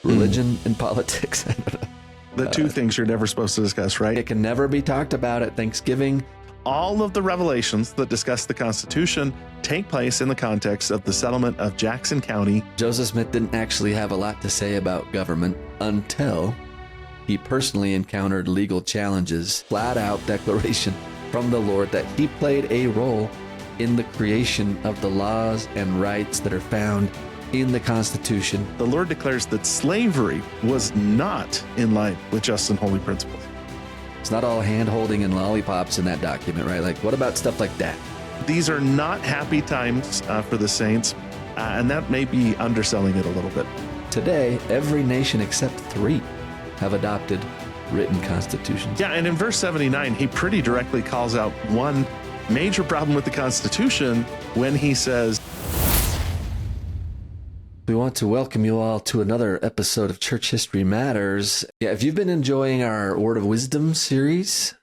religion and politics. The two things you're never supposed to discuss, right? It can never be talked about at Thanksgiving. All of the revelations that discuss the Constitution take place in the context of the settlement of Jackson County. Joseph Smith didn't actually have a lot to say about government until he personally encountered legal challenges, flat out declaration from the Lord that he played a role in the creation of the laws and rights that are found in the Constitution. The Lord declares that slavery was not in line with just and holy principles. It's not all hand-holding and lollipops in that document, right? Like, what about stuff like that? These are not happy times for the saints, and that may be underselling it a little bit. Today, every nation except 3 have adopted written constitutions. Yeah, and in verse 79, he pretty directly calls out one major problem with the Constitution when he says, we want to welcome you all to another episode of Church History Matters. Yeah, if you've been enjoying our Word of Wisdom series,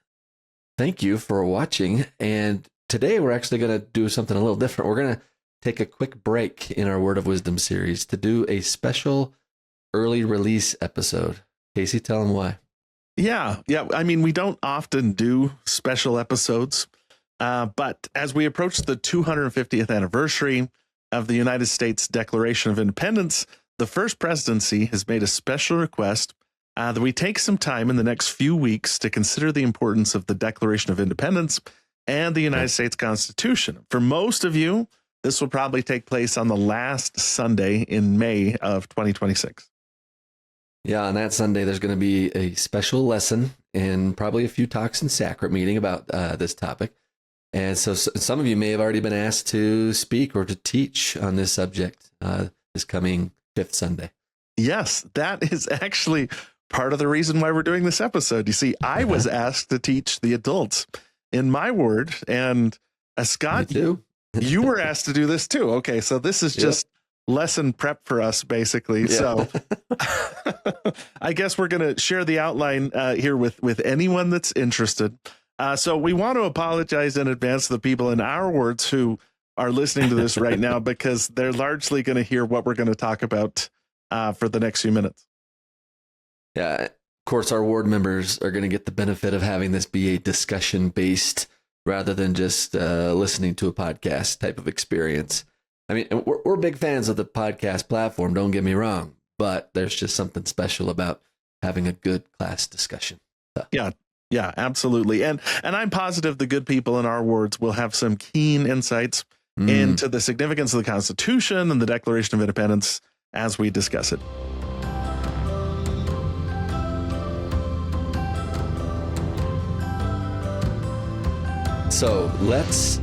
thank you for watching. And today we're actually going to do something a little different. We're going to take a quick break in our Word of Wisdom series to do a special early release episode. Casey, tell them why. Yeah. I mean, we don't often do special episodes, but as we approach the 250th anniversary of the United States Declaration of Independence, the First Presidency has made a special request that we take some time in the next few weeks to consider the importance of the Declaration of Independence and the United States Constitution. For most of you, this will probably take place on the last Sunday in May of 2026. Yeah, on that Sunday, there's going to be a special lesson and probably a few talks in sacrament meeting about this topic. And so some of you may have already been asked to speak or to teach on this subject this coming 5th Sunday. Yes, that is actually part of the reason why we're doing this episode. You see, I was asked to teach the adults in my ward, and Scott, you were asked to do this too. Okay, so this is just lesson prep for us, basically. Yeah. So I guess we're going to share the outline here with anyone that's interested. So we want to apologize in advance to the people in our wards who are listening to this right now, because they're largely going to hear what we're going to talk about for the next few minutes. Yeah, of course, our ward members are going to get the benefit of having this be a discussion-based rather than just listening to a podcast type of experience. I mean, we're big fans of the podcast platform, don't get me wrong, but there's just something special about having a good class discussion. So. Yeah, absolutely. And I'm positive the good people in our wards will have some keen insights into the significance of the Constitution and the Declaration of Independence as we discuss it. So let's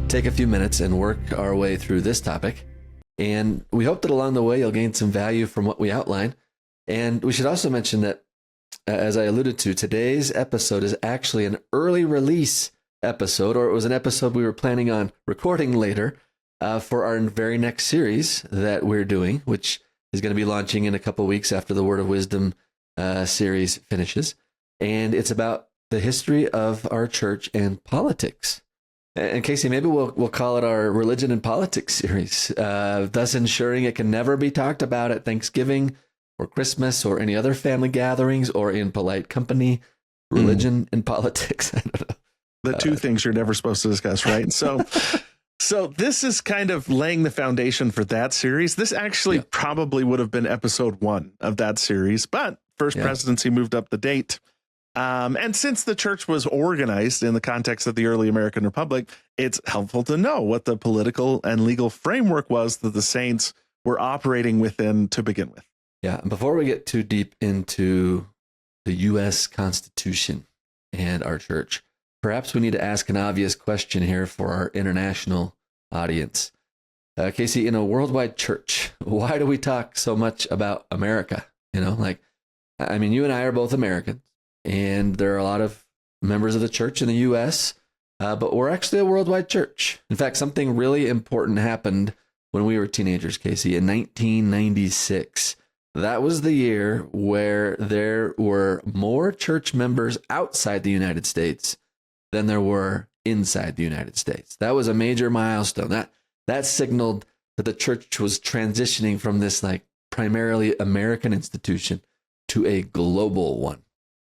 take a few minutes and work our way through this topic. And we hope that along the way, you'll gain some value from what we outline. And we should also mention that, as I alluded to, today's episode is actually an early release episode, or it was an episode we were planning on recording later for our very next series that we're doing, which is going to be launching in a couple weeks after the Word of Wisdom series finishes. And it's about the history of our church and politics. And Casey, maybe we'll call it our Religion and Politics series, thus ensuring it can never be talked about at Thanksgiving or Christmas or any other family gatherings or in polite company. Religion and politics. I don't know. The two things you're never supposed to discuss, right? So this is kind of laying the foundation for that series. This actually probably would have been episode 1 of that series, but First Presidency moved up the date. And since the church was organized in the context of the early American Republic, it's helpful to know what the political and legal framework was that the saints were operating within to begin with. Yeah. Before we get too deep into the U.S. Constitution and our church, perhaps we need to ask an obvious question here for our international audience. Casey, in a worldwide church, why do we talk so much about America? You and I are both Americans, and there are a lot of members of the church in the U.S., but we're actually a worldwide church. In fact, something really important happened when we were teenagers, Casey, in 1996. That was the year where there were more church members outside the United States than there were inside the United States. That was a major milestone. That signaled that the church was transitioning from this primarily American institution to a global one.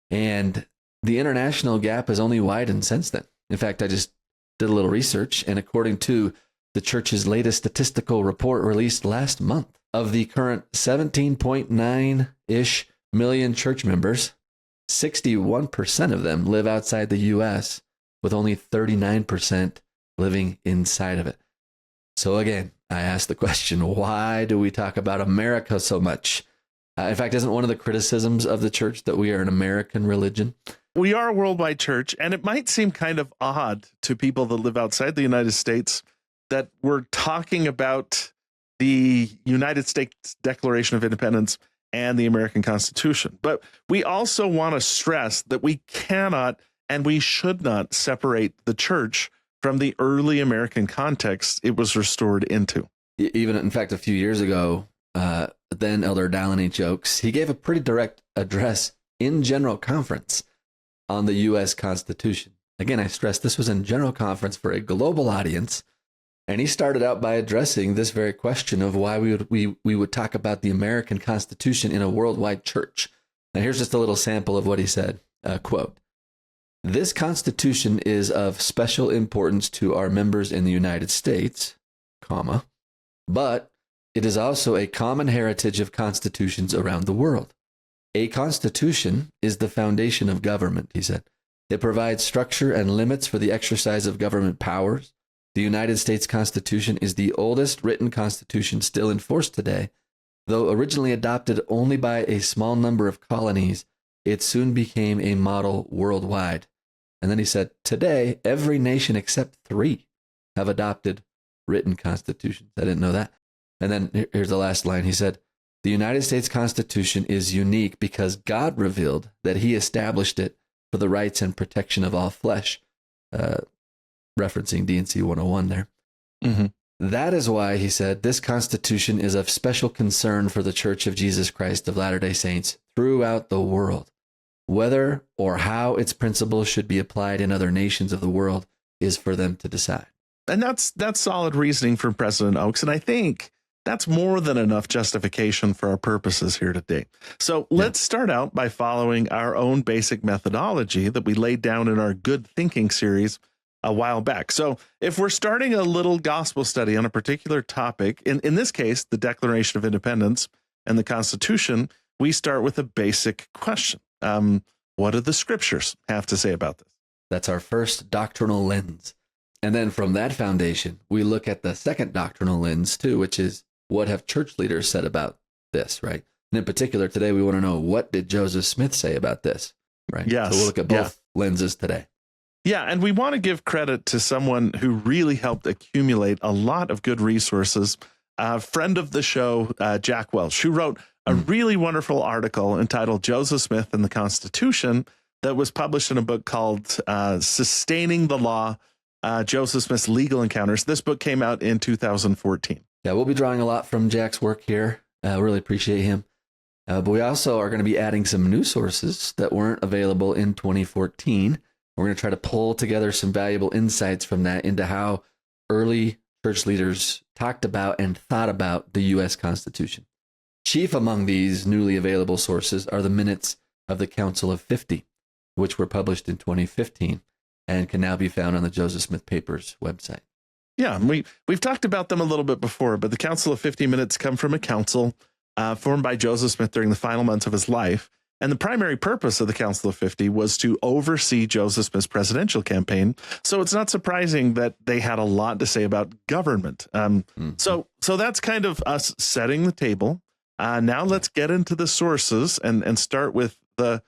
And the international gap has only widened since then. In fact, I just did a little research, and according to the church's latest statistical report released last month, of the current 17.9-ish million church members, 61% of them live outside the U.S., with only 39% living inside of it. So again, I asked the question, why do we talk about America so much? In fact, isn't one of the criticisms of the church that we are an American religion? We are a worldwide church, and it might seem kind of odd to people that live outside the United States that we're talking about the United States Declaration of Independence and the American Constitution. But we also want to stress that we cannot and we should not separate the church from the early American context it was restored into. Even, in fact, a few years ago, then Elder Dallany jokes, he gave a pretty direct address in General Conference on the U.S. Constitution. Again, I stress this was in General Conference for a global audience, and he started out by addressing this very question of why we would talk about the American Constitution in a worldwide church. Now, here's just a little sample of what he said. Quote, "This Constitution is of special importance to our members in the United States, comma, but it is also a common heritage of constitutions around the world. A constitution is the foundation of government," he said. "It provides structure and limits for the exercise of government powers. The United States Constitution is the oldest written constitution still in force today. Though originally adopted only by a small number of colonies, it soon became a model worldwide." And then he said, "Today, every nation except 3 have adopted written constitutions." I didn't know that. And then here's the last line. He said, "The United States Constitution is unique because God revealed that he established it for the rights and protection of all flesh," referencing D&C 101 there. Mm-hmm. "That is why," he said, "this Constitution is of special concern for the Church of Jesus Christ of Latter-day Saints throughout the world. Whether or how its principles should be applied in other nations of the world is for them to decide." And that's solid reasoning from President Oaks. And I think that's more than enough justification for our purposes here today. So let's start out by following our own basic methodology that we laid down in our Good Thinking series a while back. So if we're starting a little gospel study on a particular topic, in this case, the Declaration of Independence and the Constitution, we start with a basic question. What do the scriptures have to say about this? That's our first doctrinal lens. And then from that foundation, we look at the second doctrinal lens too, which is what have church leaders said about this, right? And in particular, today we want to know, what did Joseph Smith say about this, right? Yes. So we'll look at both lenses today. Yeah, and we want to give credit to someone who really helped accumulate a lot of good resources. A friend of the show, Jack Welch, who wrote a really wonderful article entitled "Joseph Smith and the Constitution" that was published in a book called Sustaining the Law, Joseph Smith's Legal Encounters. This book came out in 2014. Yeah, we'll be drawing a lot from Jack's work here. Really appreciate him. But we also are going to be adding some new sources that weren't available in 2014. We're going to try to pull together some valuable insights from that into how early church leaders talked about and thought about the U.S. Constitution. Chief among these newly available sources are the minutes of the Council of 50, which were published in 2015 and can now be found on the Joseph Smith Papers website. Yeah, we've talked about them a little bit before, but the Council of 50 minutes come from a council formed by Joseph Smith during the final months of his life. And the primary purpose of the Council of 50 was to oversee Joseph Smith's presidential campaign. So it's not surprising that they had a lot to say about government. So that's kind of us setting the table. Now let's get into the sources and start with the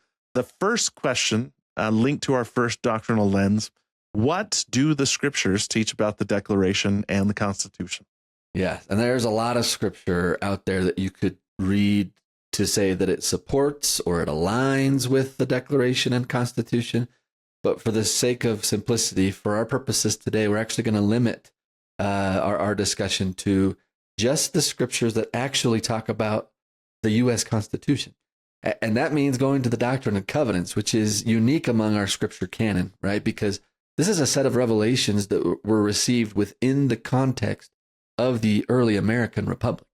first question linked to our first doctrinal lens. What do the scriptures teach about the Declaration and the Constitution? Yeah, and there's a lot of scripture out there that you could read to say that it supports or it aligns with the Declaration and Constitution. But for the sake of simplicity, for our purposes today, we're actually going to limit our discussion to just the scriptures that actually talk about the U.S. Constitution. And that means going to the Doctrine and Covenants, which is unique among our scripture canon, right? Because this is a set of revelations that were received within the context of the early American Republic.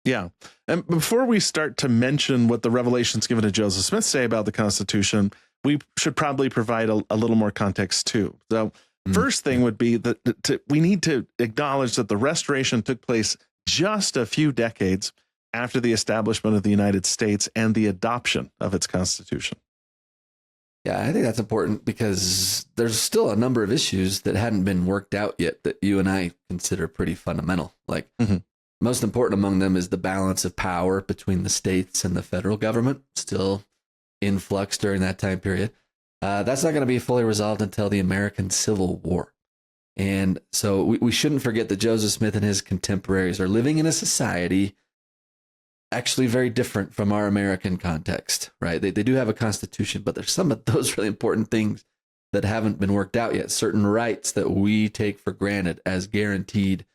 Yeah. And before we start to mention what the revelations given to Joseph Smith say about the Constitution, we should probably provide a little more context too. So first thing would be that we need to acknowledge that the restoration took place just a few decades after the establishment of the United States and the adoption of its Constitution. Yeah, I think that's important because there's still a number of issues that hadn't been worked out yet that you and I consider pretty fundamental. Like most important among them is the balance of power between the states and the federal government, still in flux during that time period. That's not going to be fully resolved until the American Civil War. And so we shouldn't forget that Joseph Smith and his contemporaries are living in a society actually very different from our American context, right? They do have a constitution, but there's some of those really important things that haven't been worked out yet. Certain rights that we take for granted as guaranteed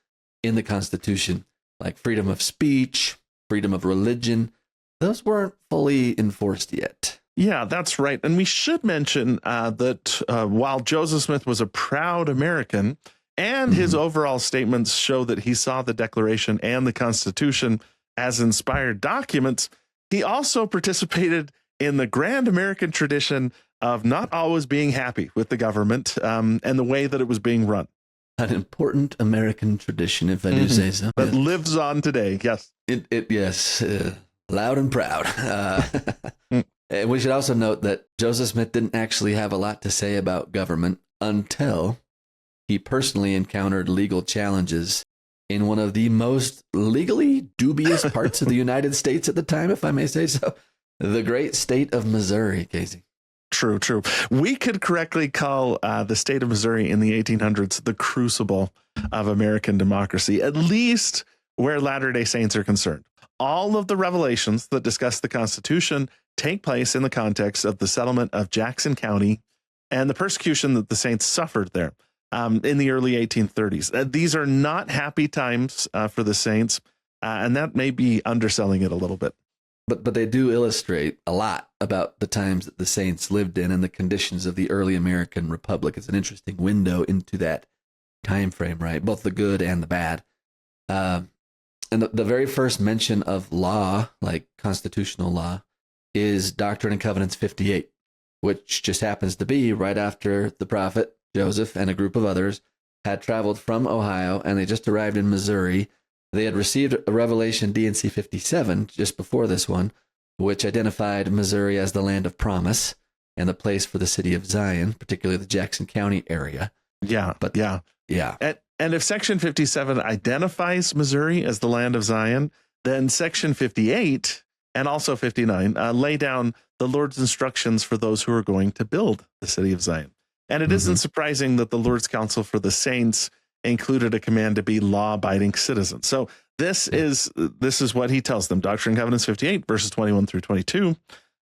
in the Constitution, like freedom of speech, freedom of religion, those weren't fully enforced yet. Yeah, that's right. And we should mention that while Joseph Smith was a proud American, and his overall statements show that he saw the Declaration and the Constitution as inspired documents, he also participated in the grand American tradition of not always being happy with the government and the way that it was being run. An important American tradition, if I do say so. That lives on today, yes. Yes, loud and proud. And we should also note that Joseph Smith didn't actually have a lot to say about government until he personally encountered legal challenges in one of the most legally dubious parts of the United States at the time, if I may say so, the great state of Missouri, Casey. True. We could correctly call the state of Missouri in the 1800s the crucible of American democracy, at least where Latter-day Saints are concerned. All of the revelations that discuss the Constitution take place in the context of the settlement of Jackson County and the persecution that the Saints suffered there in the early 1830s. These are not happy times for the Saints, and that may be underselling it a little bit. But they do illustrate a lot about the times that the Saints lived in and the conditions of the early American Republic. It's an interesting window into that time frame, right? Both the good and the bad. And the very first mention of law, like constitutional law, is Doctrine and Covenants 58, which just happens to be right after the prophet Joseph and a group of others had traveled from Ohio, and they just arrived in Missouri. They had received a Revelation D&C 57 just before this one, which identified Missouri as the land of promise and the place for the city of Zion, particularly the Jackson County area. Yeah. And if Section 57 identifies Missouri as the land of Zion, then Section 58 and also 59 lay down the Lord's instructions for those who are going to build the city of Zion. And it isn't surprising that the Lord's Council for the Saints included a command to be law-abiding citizens. So this is what he tells them. Doctrine and Covenants 58, verses 21 through 22.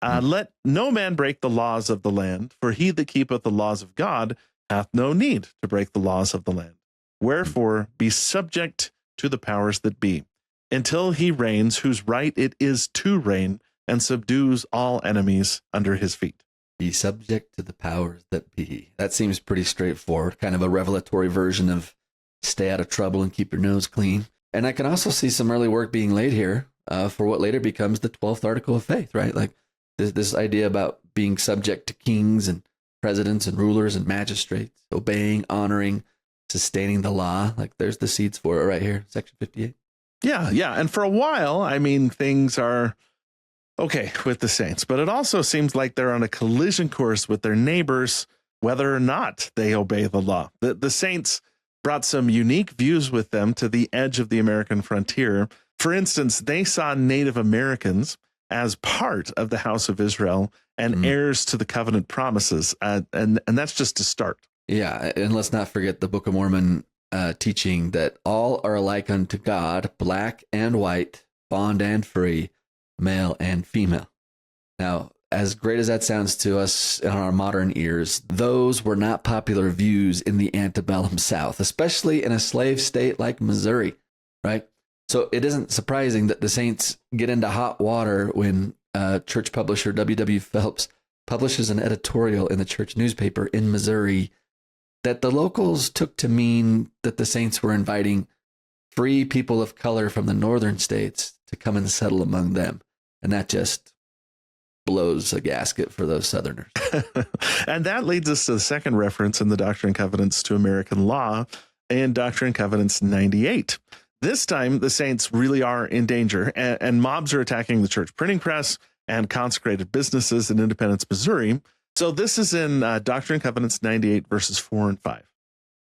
Let no man break the laws of the land, for he that keepeth the laws of God hath no need to break the laws of the land. Wherefore be subject to the powers that be, until he reigns, whose right it is to reign, and subdues all enemies under his feet. Be subject to the powers that be. That seems pretty straightforward, kind of a revelatory version of stay out of trouble and keep your nose clean. And I can also see some early work being laid here for what later becomes the 12th Article of Faith, right? Like this idea about being subject to kings and presidents and rulers and magistrates, obeying, honoring, sustaining the law. Like there's the seeds for it right here, Section 58. Yeah. And for a while, I mean, things are okay with the Saints, but it also seems like they're on a collision course with their neighbors, whether or not they obey the law. The Saints brought some unique views with them to the edge of the American frontier. For instance, they saw Native Americans as part of the house of Israel and heirs to the covenant promises. And that's just to start. Yeah. And let's not forget the Book of Mormon teaching that all are alike unto God, black and white, bond and free, male and female. Now, as great as that sounds to us in our modern ears, those were not popular views in the antebellum South, especially in a slave state like Missouri, right? So it isn't surprising that the Saints get into hot water when church publisher W.W. Phelps publishes an editorial in the church newspaper in Missouri that the locals took to mean that the Saints were inviting free people of color from the northern states to come and settle among them. And that just blows a gasket for those Southerners. And that leads us to the second reference in the Doctrine and Covenants to American law in Doctrine and Covenants 98. This time, the saints really are in danger, and mobs are attacking the church printing press and consecrated businesses in Independence, Missouri. So this is in Doctrine and Covenants 98, verses 4 and 5.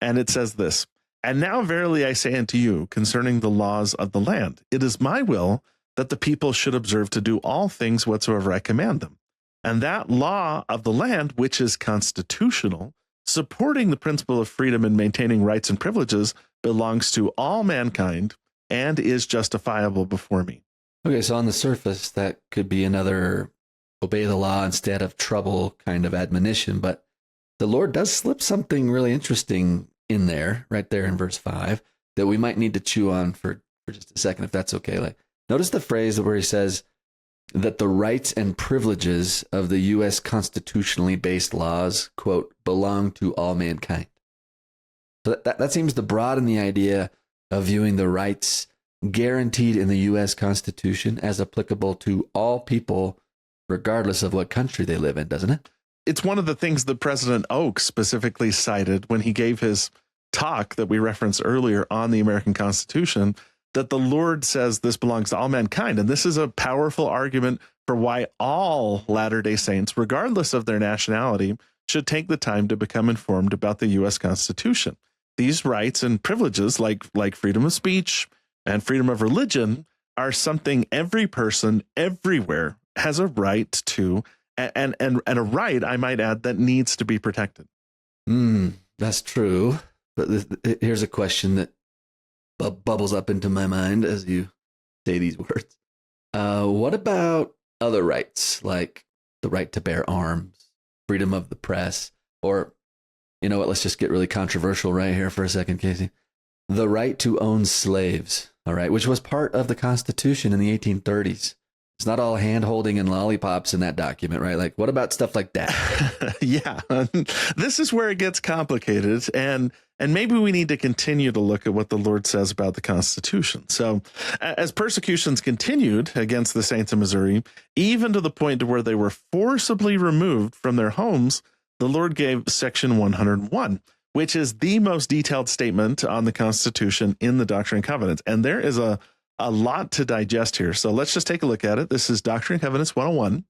And it says this, "And now verily I say unto you concerning the laws of the land, it is my will that the people should observe to do all things whatsoever I command them. And that law of the land, which is constitutional, supporting the principle of freedom and maintaining rights and privileges, belongs to all mankind and is justifiable before me." Okay, so on the surface, that could be another obey the law instead of trouble kind of admonition, but the Lord does slip something really interesting in there, right there in verse 5, that we might need to chew on for just a second, if that's okay. Like, notice the phrase where he says that the rights and privileges of the U.S. constitutionally based laws, quote, belong to all mankind. So that seems to broaden the idea of viewing the rights guaranteed in the U.S. Constitution as applicable to all people, regardless of what country they live in, doesn't it? It's one of the things that President Oak specifically cited when he gave his talk that we referenced earlier on the American Constitution, that the Lord says this belongs to all mankind. And this is a powerful argument for why all Latter-day Saints, regardless of their nationality, should take the time to become informed about the U.S. Constitution. These rights and privileges, like freedom of speech and freedom of religion, are something every person everywhere has a right to, and a right, I might add, that needs to be protected. That's true. But here's a question that bubbles up into my mind as you say these words. What about other rights, like the right to bear arms, freedom of the press, or, you know what, let's just get really controversial right here for a second, Casey. The right to own slaves, all right, which was part of the Constitution in the 1830s. It's not all hand-holding and lollipops in that document, right? Like, what about stuff like that? Yeah, this is where it gets complicated, and maybe we need to continue to look at what the Lord says about the Constitution. So, as persecutions continued against the saints of Missouri, even to the point to where they were forcibly removed from their homes, the Lord gave Section 101, which is the most detailed statement on the Constitution in the Doctrine and Covenants. And there is a lot to digest here. So let's just take a look at it. This is Doctrine and Covenants 101,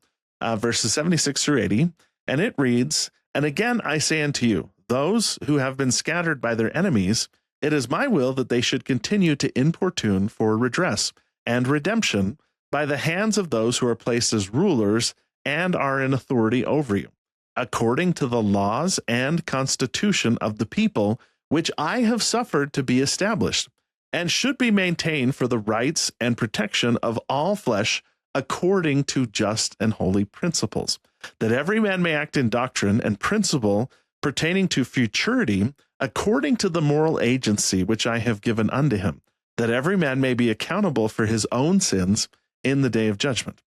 verses 76 through 80. And it reads, "And again I say unto you, those who have been scattered by their enemies, it is my will that they should continue to importune for redress and redemption by the hands of those who are placed as rulers and are in authority over you, according to the laws and constitution of the people, which I have suffered to be established, and should be maintained for the rights and protection of all flesh according to just and holy principles, that every man may act in doctrine and principle pertaining to futurity according to the moral agency which I have given unto him, that every man may be accountable for his own sins in the day of judgment.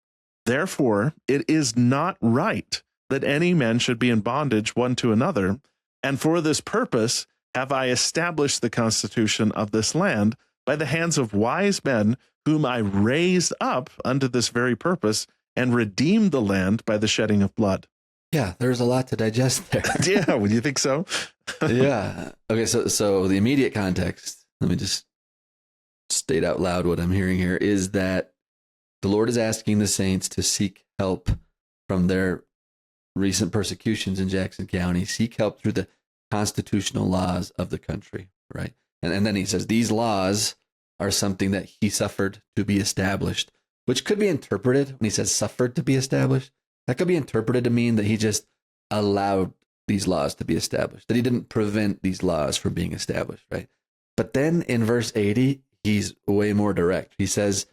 Therefore, it is not right that any man should be in bondage one to another, and for this purpose have I established the constitution of this land by the hands of wise men whom I raised up unto this very purpose and redeemed the land by the shedding of blood." Yeah, there's a lot to digest there. Yeah, would you think so? Yeah. Okay, so the immediate context, let me just state out loud what I'm hearing here, is that the Lord is asking the saints to seek help from their recent persecutions in Jackson County, seek help through the constitutional laws of the country, right? And then he says these laws are something that he suffered to be established, which could be interpreted when he says suffered to be established. That could be interpreted to mean that he just allowed these laws to be established, that he didn't prevent these laws from being established, right? But then in verse 80, he's way more direct. He says,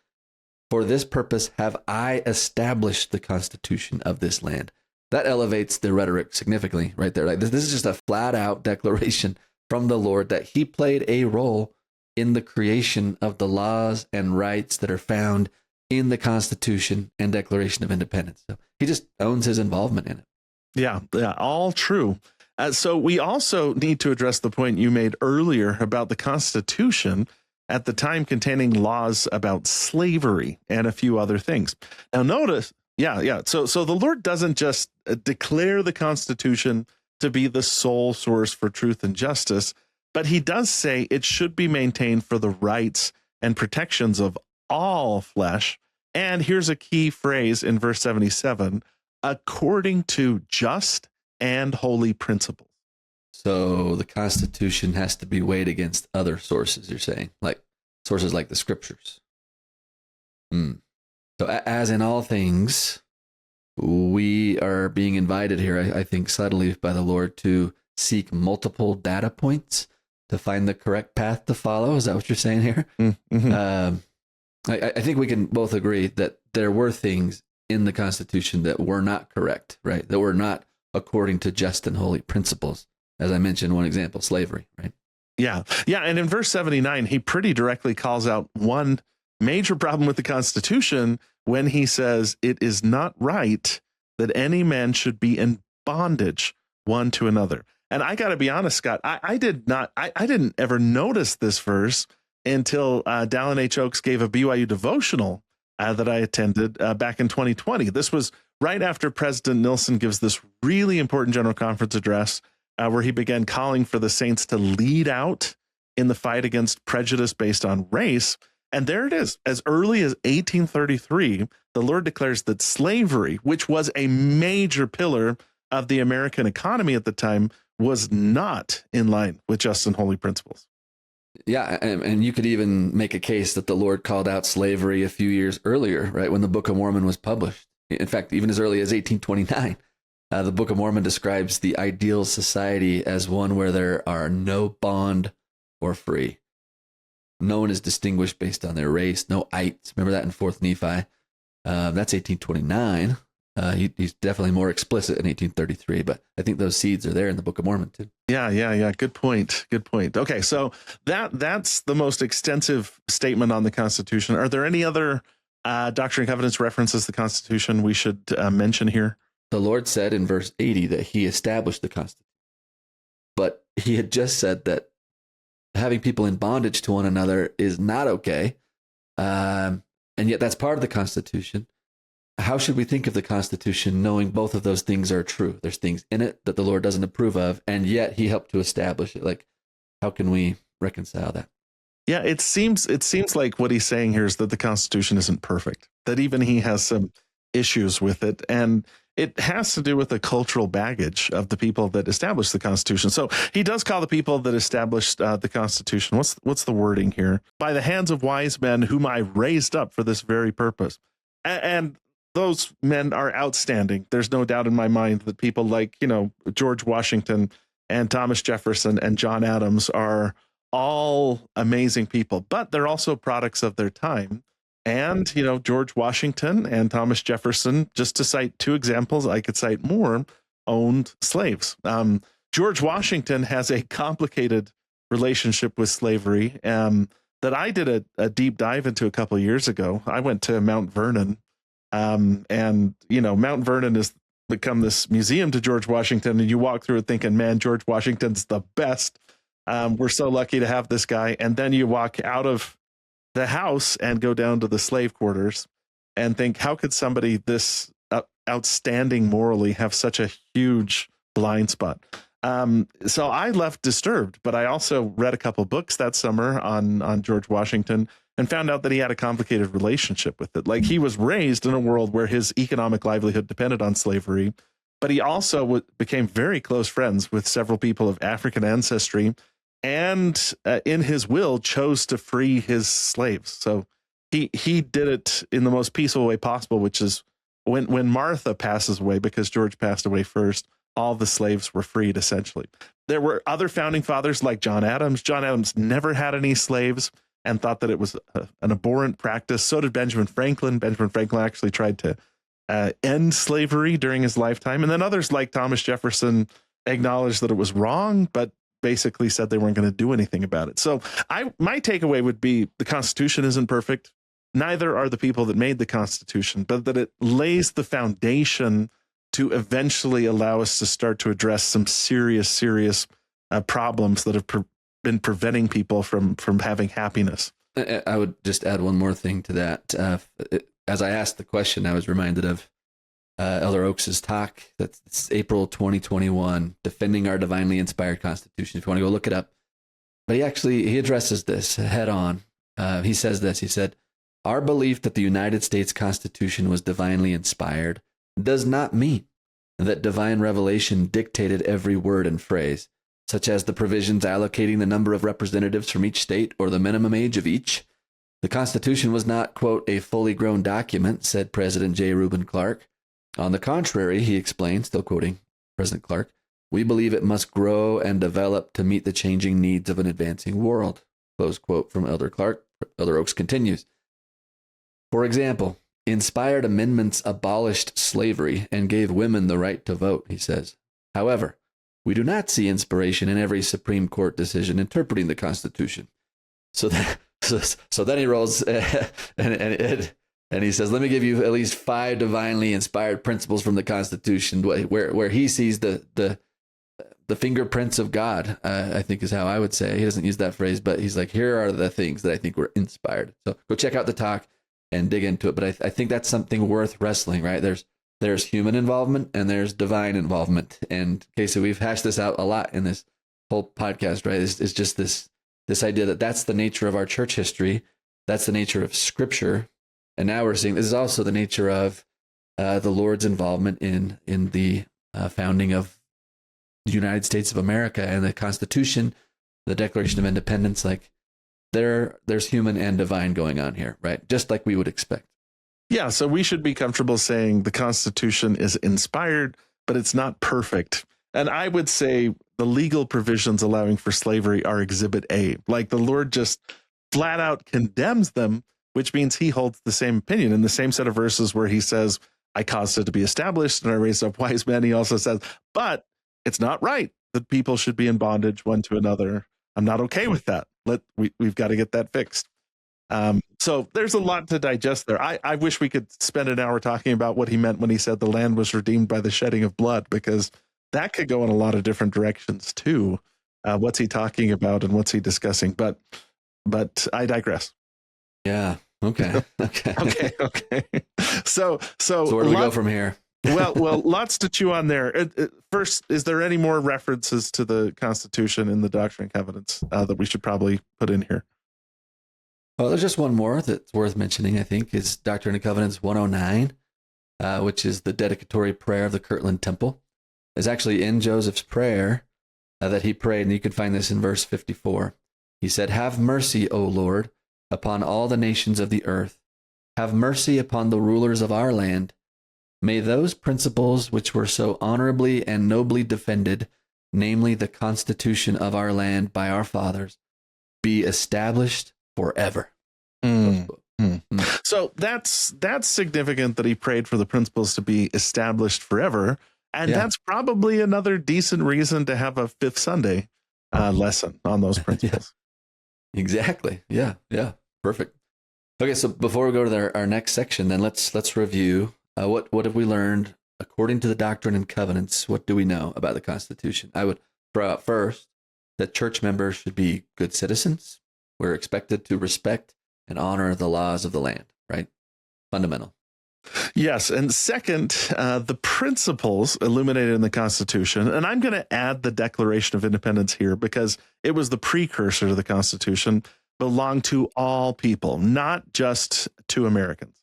"For this purpose have I established the constitution of this land." That elevates the rhetoric significantly right there. Like this is just a flat out declaration from the Lord that he played a role in the creation of the laws and rights that are found in the Constitution and Declaration of Independence. So he just owns his involvement in it. Yeah, all true. So we also need to address the point you made earlier about the Constitution at the time containing laws about slavery and a few other things. Now notice, so the Lord doesn't just declare the Constitution to be the sole source for truth and justice, but he does say it should be maintained for the rights and protections of all flesh. And here's a key phrase in verse 77, according to just and holy principles. So the Constitution has to be weighed against other sources, you're saying, like sources like the scriptures. So as in all things, we are being invited here, I think subtly by the Lord, to seek multiple data points to find the correct path to follow. Is that what you're saying here? Mm-hmm. I think we can both agree that there were things in the Constitution that were not correct, right? That were not according to just and holy principles. As I mentioned, one example, slavery, right? Yeah. And in verse 79, he pretty directly calls out one major problem with the Constitution when he says, it is not right that any man should be in bondage one to another. And I got to be honest, Scott, I didn't ever notice this verse until Dallin H. Oaks gave a BYU devotional that I attended back in 2020. This was right after President Nilsson gives this really important General Conference address where he began calling for the saints to lead out in the fight against prejudice based on race. And there it is. As early as 1833, the Lord declares that slavery, which was a major pillar of the American economy at the time, was not in line with just and holy principles. Yeah, and you could even make a case that the Lord called out slavery a few years earlier, right, when the Book of Mormon was published. In fact, even as early as 1829, the Book of Mormon describes the ideal society as one where there are no bond or free. No one is distinguished based on their race, no ites. Remember that in 4th Nephi? That's 1829. He's definitely more explicit in 1833, but I think those seeds are there in the Book of Mormon too. Yeah. Good point. Okay, so that's the most extensive statement on the Constitution. Are there any other Doctrine and Covenants references to the Constitution we should mention here? The Lord said in verse 80 that he established the Constitution, but he had just said that having people in bondage to one another is not okay, and yet that's part of the Constitution. How should we think of the Constitution knowing both of those things are true? There's things in it that the Lord doesn't approve of, and yet he helped to establish it. Like, how can we reconcile that? Yeah, it seems like what he's saying here is that the Constitution isn't perfect, that even he has some issues with it, and it has to do with the cultural baggage of the people that established the Constitution. So he does call the people that established the Constitution, what's the wording here? By the hands of wise men whom I raised up for this very purpose. And those men are outstanding. There's no doubt in my mind that people like, George Washington and Thomas Jefferson and John Adams are all amazing people, but they're also products of their time. And, George Washington and Thomas Jefferson, just to cite two examples, I could cite more, owned slaves. George Washington has a complicated relationship with slavery that I did a deep dive into a couple of years ago. I went to Mount Vernon, and, Mount Vernon has become this museum to George Washington, and you walk through it thinking, man, George Washington's the best. We're so lucky to have this guy. And then you walk out of the house and go down to the slave quarters and think, how could somebody this outstanding morally have such a huge blind spot? So I left disturbed, but I also read a couple books that summer on George Washington and found out that he had a complicated relationship with it. Like, he was raised in a world where his economic livelihood depended on slavery, but he also became very close friends with several people of African ancestry, and in his will chose to free his slaves. So he did it in the most peaceful way possible, which is when Martha passes away, because George passed away first, all the slaves were freed, essentially. There were other founding fathers like John Adams. John Adams never had any slaves and thought that it was an abhorrent practice. So did Benjamin Franklin. Benjamin Franklin actually tried to end slavery during his lifetime. And then others like Thomas Jefferson acknowledged that it was wrong, but basically said they weren't going to do anything about it. So my takeaway would be the Constitution isn't perfect. Neither are the people that made the Constitution, but that it lays the foundation to eventually allow us to start to address some serious problems that have been preventing people from having happiness I would just add one more thing to that. As I asked the question, I was reminded of Elder Oakes's talk. That's April 2021, Defending Our Divinely Inspired Constitution. If you want to go look it up. But he addresses this head on. He says this. He said, "Our belief that the United States Constitution was divinely inspired does not mean that divine revelation dictated every word and phrase, such as the provisions allocating the number of representatives from each state or the minimum age of each. The Constitution was not, quote, a fully grown document," said President J. Reuben Clark. "On the contrary," he explained, still quoting President Clark, "we believe it must grow and develop to meet the changing needs of an advancing world." Close quote from Elder Clark. Elder Oakes continues. "For example, inspired amendments abolished slavery and gave women the right to vote," he says. "However, we do not see inspiration in every Supreme Court decision interpreting the Constitution." So then he rolls and he says, "Let me give you at least 5 divinely inspired principles from the Constitution where he sees the fingerprints of God," I think is how I would say. He doesn't use that phrase, but he's like, here are the things that I think were inspired. So go check out the talk and dig into it. But I think that's something worth wrestling, right? There's human involvement and there's divine involvement. And okay, so we've hashed this out a lot in this whole podcast, right? It's just this idea that that's the nature of our church history. That's the nature of Scripture. And now we're seeing this is also the nature of the Lord's involvement in the founding of the United States of America and the Constitution, the Declaration of Independence. Like there's human and divine going on here, right? Just like we would expect. Yeah, so we should be comfortable saying the Constitution is inspired, but it's not perfect. And I would say the legal provisions allowing for slavery are Exhibit A. Like the Lord just flat out condemns them, which means he holds the same opinion. In the same set of verses where he says, "I caused it to be established and I raised up wise men," he also says, "But it's not right that people should be in bondage one to another. I'm not okay with that. We've got to get that fixed." So there's a lot to digest there. I wish we could spend an hour talking about what he meant when he said the land was redeemed by the shedding of blood, because that could go in a lot of different directions too. What's he talking about and what's he discussing? But I digress. Yeah. Okay. Okay. So where do we go from here? well, lots to chew on there. First, is there any more references to the Constitution in the Doctrine and Covenants that we should probably put in here? Well, there's just one more that's worth mentioning, I think, is Doctrine and Covenants 109, which is the dedicatory prayer of the Kirtland Temple. It's actually in Joseph's prayer that he prayed, and you can find this in verse 54. He said, "Have mercy, O Lord, upon all the nations of the earth. Have mercy upon the rulers of our land. May those principles which were so honorably and nobly defended, namely the Constitution of our land by our fathers, be established forever." So that's significant that he prayed for the principles to be established forever. And that's probably another decent reason to have a Fifth Sunday lesson on those principles. Yeah. Exactly. Yeah. Perfect. Okay, so before we go to our next section, then let's review what have we learned according to the Doctrine and Covenants. What do we know about the Constitution? I would throw out first that church members should be good citizens. We're expected to respect and honor the laws of the land, right? Fundamental. Yes. And second, the principles illuminated in the Constitution, and I'm going to add the Declaration of Independence here because it was the precursor to the Constitution, belong to all people, not just to Americans.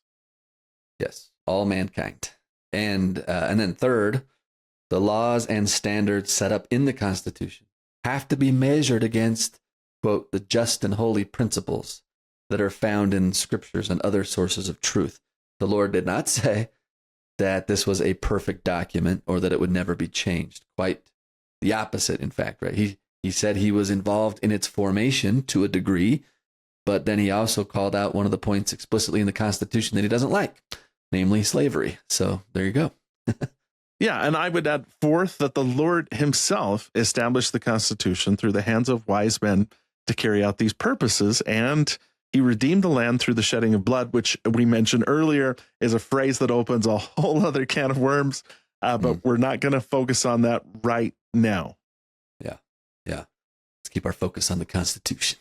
Yes, all mankind. And then third, the laws and standards set up in the Constitution have to be measured against, quote, the just and holy principles that are found in scriptures and other sources of truth. The Lord did not say that this was a perfect document or that it would never be changed. Quite the opposite, in fact, right? He said he was involved in its formation to a degree, but then he also called out one of the points explicitly in the Constitution that he doesn't like, namely slavery. So there you go. Yeah, and I would add fourth that the Lord himself established the Constitution through the hands of wise men to carry out these purposes, and he redeemed the land through the shedding of blood, which we mentioned earlier is a phrase that opens a whole other can of worms, but we're not going to focus on that right now. Yeah. Let's keep our focus on the Constitution.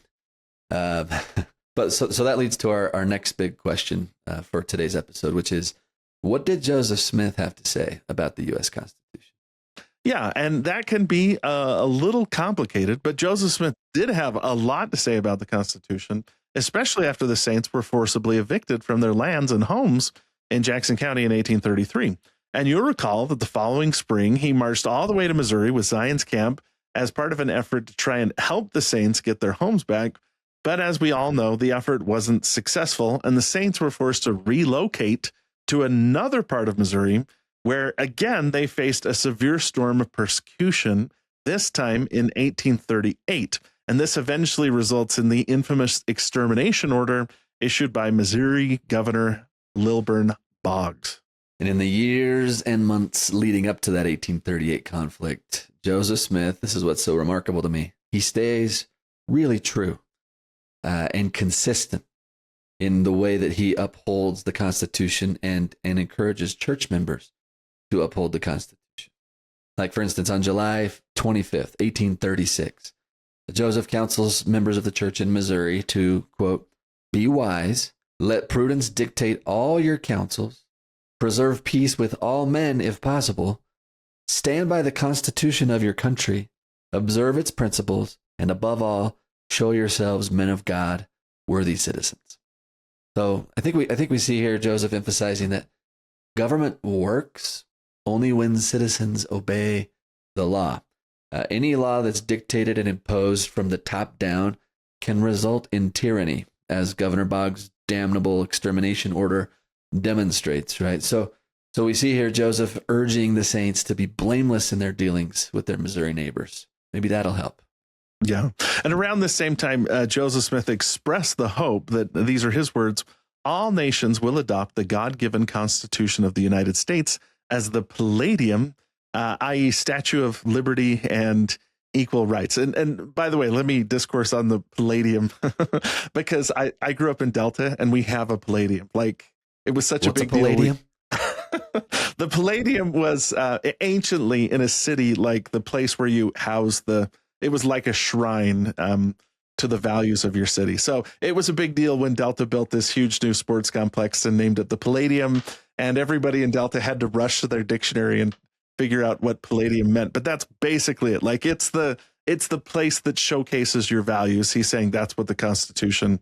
But so that leads to our next big question for today's episode, which is, what did Joseph Smith have to say about the U.S. Constitution? Yeah, and that can be a little complicated, but Joseph Smith did have a lot to say about the Constitution, especially after the Saints were forcibly evicted from their lands and homes in Jackson County in 1833. And you'll recall that the following spring, he marched all the way to Missouri with Zion's Camp as part of an effort to try and help the Saints get their homes back. But as we all know, the effort wasn't successful, and the Saints were forced to relocate to another part of Missouri, where again they faced a severe storm of persecution, this time in 1838. And this eventually results in the infamous extermination order issued by Missouri Governor Lilburn Boggs. And in the years and months leading up to that 1838 conflict, Joseph Smith, this is what's so remarkable to me, he stays really true and consistent in the way that he upholds the Constitution and encourages church members to uphold the Constitution. Like, for instance, on July 25th, 1836, Joseph counsels members of the church in Missouri to, quote, "Be wise, let prudence dictate all your counsels, preserve peace with all men if possible, stand by the Constitution of your country, observe its principles, and above all, show yourselves men of God, worthy citizens." So I think we see here Joseph emphasizing that government works only when citizens obey the law. Any law that's dictated and imposed from the top down can result in tyranny, as Governor Boggs' damnable extermination order demonstrates, right? So we see here Joseph urging the Saints to be blameless in their dealings with their Missouri neighbors. Maybe that'll help. Yeah. And around this same time, Joseph Smith expressed the hope that, these are his words, all nations will adopt the God-given Constitution of the United States as the Palladium, i.e. Statue of Liberty and Equal Rights. And by the way, let me discourse on the Palladium because I grew up in Delta and we have a Palladium. Like, it was such a big Palladium? deal. The Palladium was anciently in a city, like the place where you house it was like a shrine to the values of your city. So it was a big deal when Delta built this huge new sports complex and named it the Palladium. And everybody in Delta had to rush to their dictionary and figure out what Palladium meant. But that's basically it. Like, it's the place that showcases your values. He's saying that's what the Constitution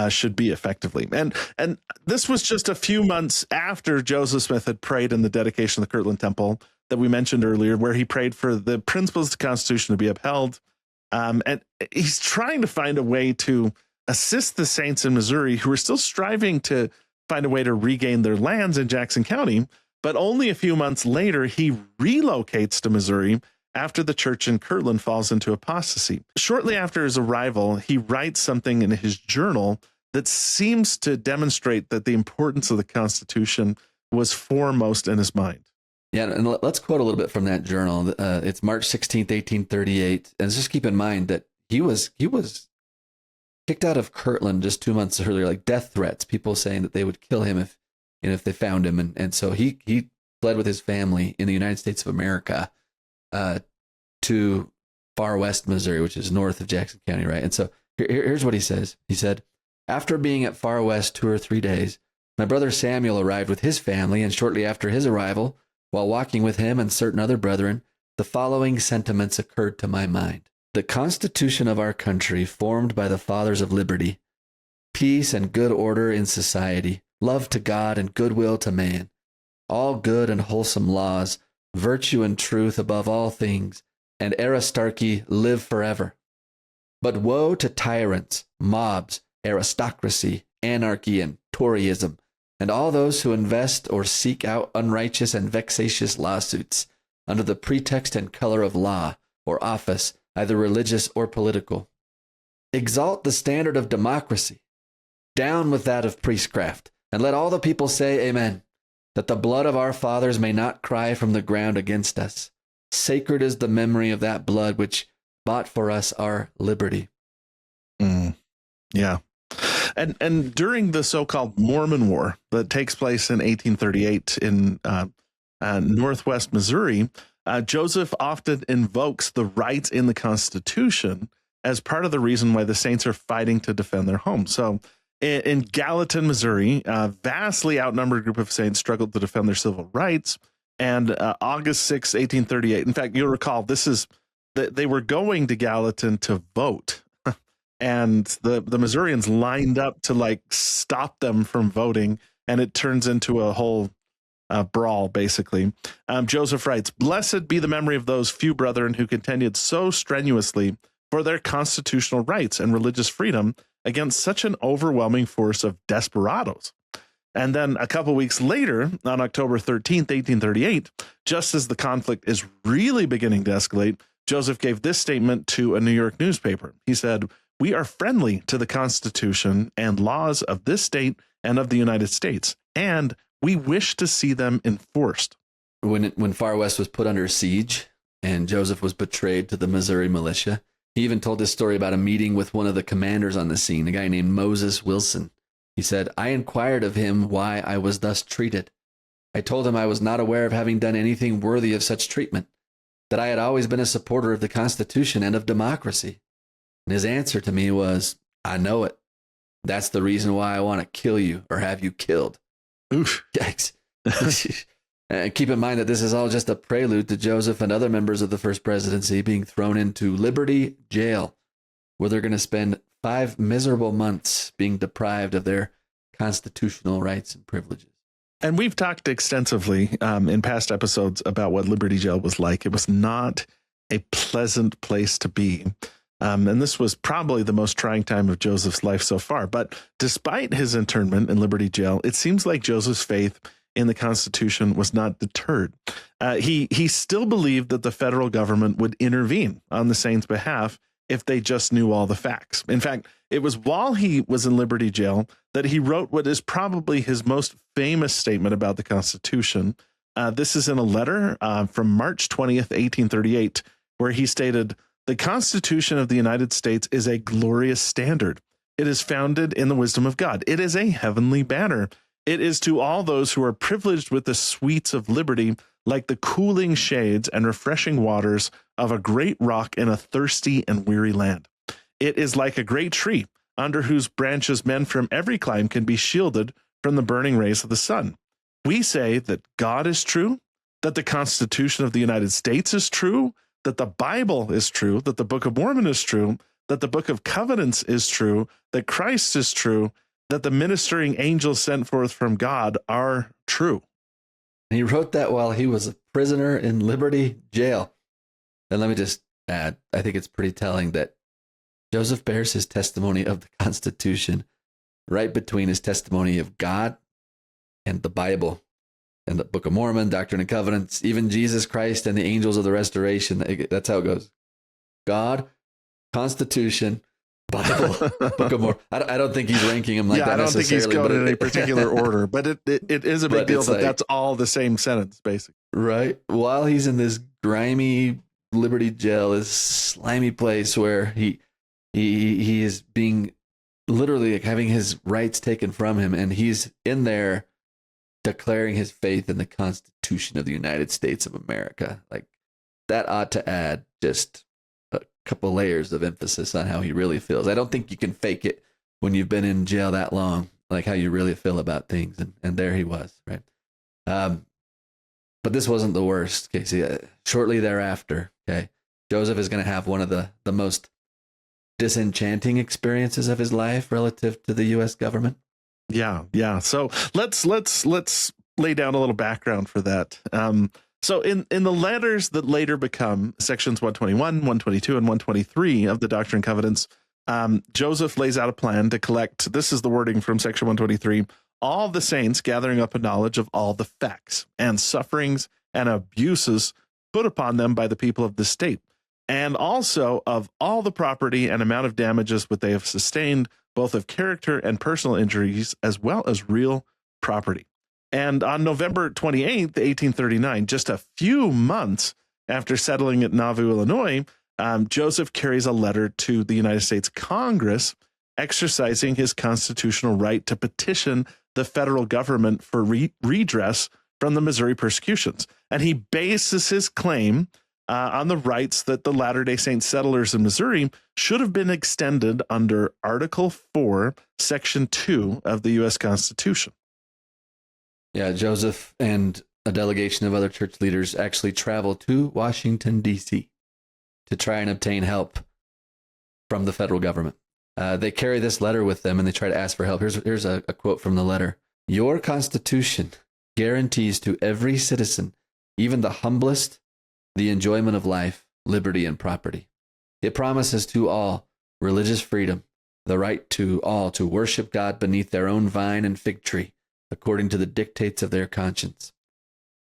should be effectively. And this was just a few months after Joseph Smith had prayed in the dedication of the Kirtland Temple that we mentioned earlier, where he prayed for the principles of the Constitution to be upheld. And he's trying to find a way to assist the Saints in Missouri who are still striving to find a way to regain their lands in Jackson County. But only a few months later, he relocates to Missouri after the church in Kirtland falls into apostasy. Shortly after his arrival, he writes something in his journal that seems to demonstrate that the importance of the Constitution was foremost in his mind. Yeah, and let's quote a little bit from that journal. It's March 16th, 1838. And just keep in mind that he was kicked out of Kirtland just 2 months earlier, like death threats, people saying that they would kill him if they found him. And so he fled with his family in the United States of America to far west Missouri, which is north of Jackson County, right? And so here's what he says. He said, "After being at far west 2 or 3 days, my brother Samuel arrived with his family, and shortly after his arrival, while walking with him and certain other brethren, the following sentiments occurred to my mind. The Constitution of our country, formed by the fathers of liberty, peace and good order in society, love to God and goodwill to man, all good and wholesome laws, virtue and truth above all things, and aristarchy live forever. But woe to tyrants, mobs, aristocracy, anarchy, and Toryism, and all those who invest or seek out unrighteous and vexatious lawsuits under the pretext and color of law or office, either religious or political. Exalt the standard of democracy, down with that of priestcraft, and let all the people say amen, that the blood of our fathers may not cry from the ground against us. Sacred is the memory of that blood which bought for us our liberty." Yeah. And during the so-called Mormon War that takes place in 1838 in northwest Missouri, Joseph often invokes the rights in the Constitution as part of the reason why the Saints are fighting to defend their home. So in Gallatin, Missouri, a vastly outnumbered group of Saints struggled to defend their civil rights. And August 6, 1838, in fact, you'll recall, this is that they were going to Gallatin to vote. And the Missourians lined up to like stop them from voting. And it turns into a whole brawl, basically. Joseph writes, "Blessed be the memory of those few brethren who contended so strenuously for their constitutional rights and religious freedom against such an overwhelming force of desperados." And then a couple weeks later, on October 13th, 1838, just as the conflict is really beginning to escalate, Joseph gave this statement to a New York newspaper. He said, "We are friendly to the Constitution and laws of this state and of the United States, and we wish to see them enforced." When Far West was put under siege and Joseph was betrayed to the Missouri militia, he even told this story about a meeting with one of the commanders on the scene, a guy named Moses Wilson. He said, "I inquired of him why I was thus treated. I told him I was not aware of having done anything worthy of such treatment, that I had always been a supporter of the Constitution and of democracy. And his answer to me was, 'I know it. That's the reason why I want to kill you or have you killed.'" Oof. Yikes. And keep in mind that this is all just a prelude to Joseph and other members of the First Presidency being thrown into Liberty Jail, where they're going to spend 5 miserable months being deprived of their constitutional rights and privileges. And we've talked extensively in past episodes about what Liberty Jail was like. It was not a pleasant place to be. And this was probably the most trying time of Joseph's life so far. But despite his internment in Liberty Jail, it seems like Joseph's faith in the Constitution was not deterred. He still believed that the federal government would intervene on the Saints' behalf if they just knew all the facts. In fact, it was while he was in Liberty Jail that he wrote what is probably his most famous statement about the Constitution. This is in a letter from March 20th, 1838, where he stated, "The Constitution of the United States is a glorious standard. It is founded in the wisdom of God. It is a heavenly banner. It is to all those who are privileged with the sweets of liberty, like the cooling shades and refreshing waters of a great rock in a thirsty and weary land. It is like a great tree, under whose branches men from every clime can be shielded from the burning rays of the sun. We say that God is true, that the Constitution of the United States is true, that the Bible is true, that the Book of Mormon is true, that the Book of Covenants is true, that Christ is true, that the ministering angels sent forth from God are true." And he wrote that while he was a prisoner in Liberty Jail. And let me just add, I think it's pretty telling that Joseph bears his testimony of the Constitution right between his testimony of God and the Bible and the Book of Mormon, Doctrine and Covenants, even Jesus Christ and the angels of the restoration. That's how it goes. God, Constitution, Bible, Book of Mormon. I don't think he's ranking them like that. I don't think he's going in a particular order, but it is a big deal that that's all the same sentence, basically. Right. While he's in this grimy Liberty Jail, this slimy place where he is being literally like having his rights taken from him, and he's in there declaring his faith in the Constitution of the United States of America. Like, that ought to add just a couple layers of emphasis on how he really feels. I don't think you can fake it when you've been in jail that long, like how you really feel about things. And there he was, right? But this wasn't the worst, Casey. Shortly thereafter, okay, Joseph is going to have one of the most disenchanting experiences of his life relative to the U.S. government. Yeah. So let's lay down a little background for that. So in the letters that later become sections 121, 122, and 123 of the Doctrine and Covenants, Joseph lays out a plan to collect, this is the wording from section 123, all the saints gathering up a knowledge of all the facts and sufferings and abuses put upon them by the people of the state, and also of all the property and amount of damages which they have sustained, both of character and personal injuries, as well as real property. And on November 28th, 1839, just a few months after settling at Nauvoo, Illinois, Joseph carries a letter to the United States Congress exercising his constitutional right to petition the federal government for redress from the Missouri persecutions. And he bases his claim on the rights that the Latter-day Saint settlers in Missouri should have been extended under Article 4, Section 2 of the U.S. Constitution. Yeah, Joseph and a delegation of other church leaders actually traveled to Washington, D.C. to try and obtain help from the federal government. They carry this letter with them and they try to ask for help. Here's a quote from the letter. Your Constitution guarantees to every citizen, even the humblest, the enjoyment of life, liberty, and property. It promises to all religious freedom, the right to all to worship God beneath their own vine and fig tree, according to the dictates of their conscience.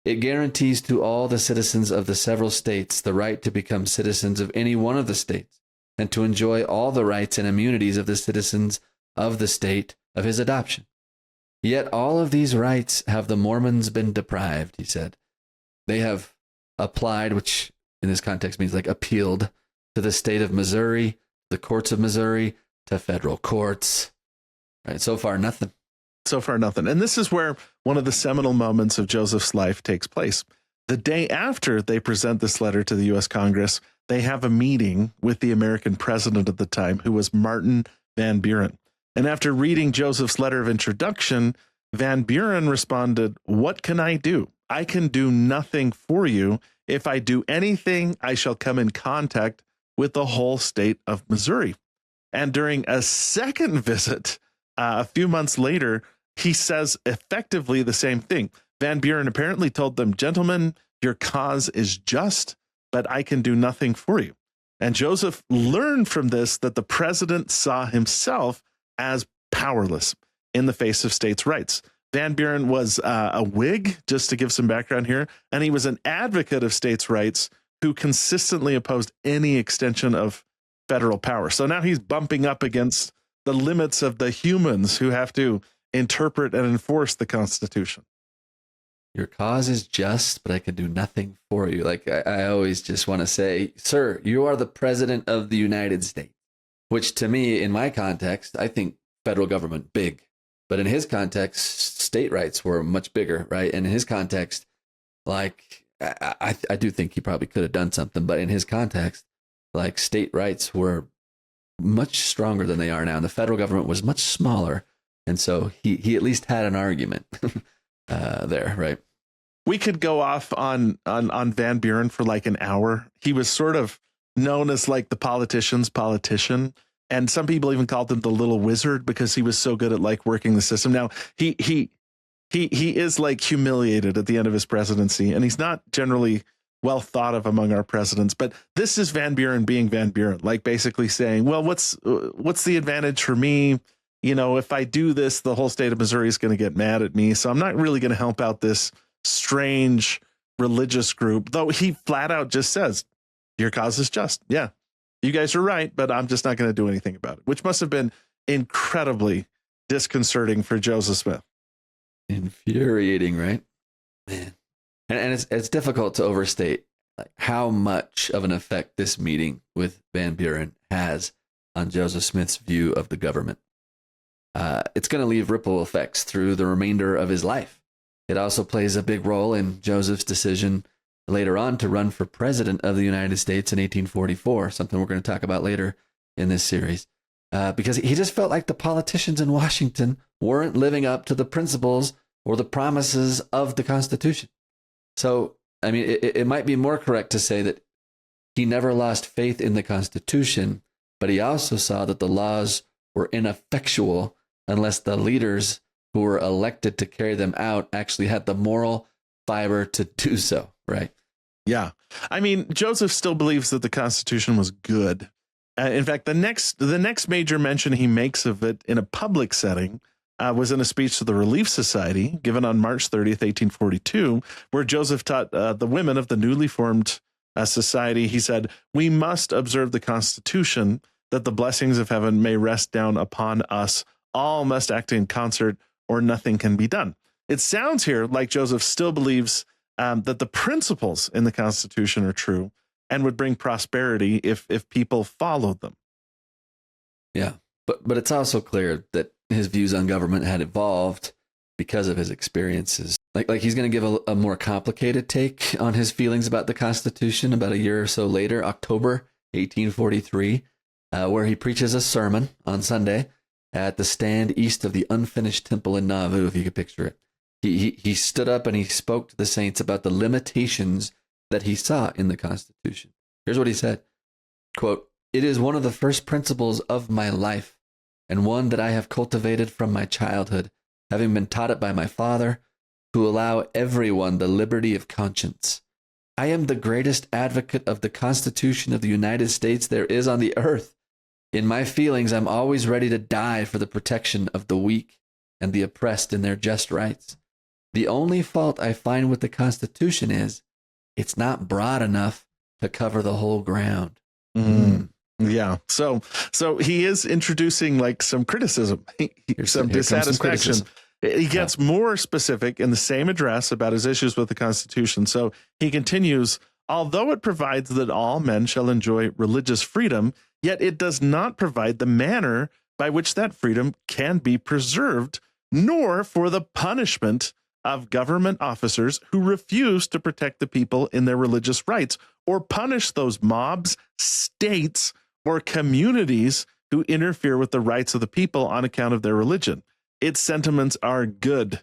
It guarantees to all the citizens of the several states the right to become citizens of any one of the states and to enjoy all the rights and immunities of the citizens of the state of his adoption. Yet all of these rights have the Mormons been deprived, he said. They have applied, which in this context means like appealed, to the state of Missouri, the courts of Missouri, to federal courts. Right, so far, nothing. So far, nothing. And this is where one of the seminal moments of Joseph's life takes place. The day after they present this letter to the U.S. Congress, they have a meeting with the American president at the time, who was Martin Van Buren. And after reading Joseph's letter of introduction, Van Buren responded, "What can I do? I can do nothing for you. If I do anything, I shall come in contact with the whole state of Missouri." And during a second visit, a few months later, he says effectively the same thing. Van Buren apparently told them, "Gentlemen, your cause is just, but I can do nothing for you." And Joseph learned from this that the president saw himself as powerless in the face of states' rights. Van Buren was a Whig, just to give some background here, and he was an advocate of states' rights who consistently opposed any extension of federal power. So now he's bumping up against the limits of the humans who have to interpret and enforce the Constitution. Your cause is just, but I can do nothing for you. Like I always just want to say, sir, you are the president of the United States, which to me, in my context, I think federal government big. But in his context, state rights were much bigger, right? And in his context, like, I do think he probably could have done something. But in his context, like, state rights were much stronger than they are now. And the federal government was much smaller. And so he at least had an argument there, right? We could go off on Van Buren for like an hour. He was sort of known as like the politician's politician. And some people even called him the little wizard because he was so good at like working the system. Now he is like humiliated at the end of his presidency, and he's not generally well thought of among our presidents. But this is Van Buren being Van Buren, like basically saying, well, what's the advantage for me? You know, if I do this, the whole state of Missouri is going to get mad at me. So I'm not really going to help out this strange religious group, though he flat out just says, your cause is just. Yeah. You guys are right, but I'm just not going to do anything about it, which must have been incredibly disconcerting for Joseph Smith. Infuriating, right? Man. And it's difficult to overstate like how much of an effect this meeting with Van Buren has on Joseph Smith's view of the government. It's going to leave ripple effects through the remainder of his life. It also plays a big role in Joseph's decision later on to run for president of the United States in 1844, something we're going to talk about later in this series, because he just felt like the politicians in Washington weren't living up to the principles or the promises of the Constitution. So, I mean, it might be more correct to say that he never lost faith in the Constitution, but he also saw that the laws were ineffectual unless the leaders who were elected to carry them out actually had the moral fiber to do so, right? Yeah. I mean, Joseph still believes that the Constitution was good. In fact, the next major mention he makes of it in a public setting was in a speech to the Relief Society given on March 30th, 1842, where Joseph taught the women of the newly formed society. He said, "We must observe the Constitution that the blessings of heaven may rest down upon us. All must act in concert or nothing can be done." It sounds here like Joseph still believes that the principles in the Constitution are true and would bring prosperity if people followed them. Yeah, but it's also clear that his views on government had evolved because of his experiences like he's going to give a more complicated take on his feelings about the Constitution about a year or so later, October 1843, where he preaches a sermon on Sunday at the stand east of the unfinished temple in Nauvoo, if you could picture it. He stood up and he spoke to the saints about the limitations that he saw in the Constitution. Here's what he said, quote, "It is one of the first principles of my life, and one that I have cultivated from my childhood, having been taught it by my father, to allow everyone the liberty of conscience. I am the greatest advocate of the Constitution of the United States there is on the earth. In my feelings, I'm always ready to die for the protection of the weak and the oppressed in their just rights. The only fault I find with the Constitution is it's not broad enough to cover the whole ground." Yeah. So he is introducing like some criticism, some dissatisfaction. He gets more specific in the same address about his issues with the Constitution. So he continues, "Although it provides that all men shall enjoy religious freedom, yet it does not provide the manner by which that freedom can be preserved, nor for the punishment of government officers who refuse to protect the people in their religious rights, or punish those mobs, states, or communities who interfere with the rights of the people on account of their religion. Its sentiments are good,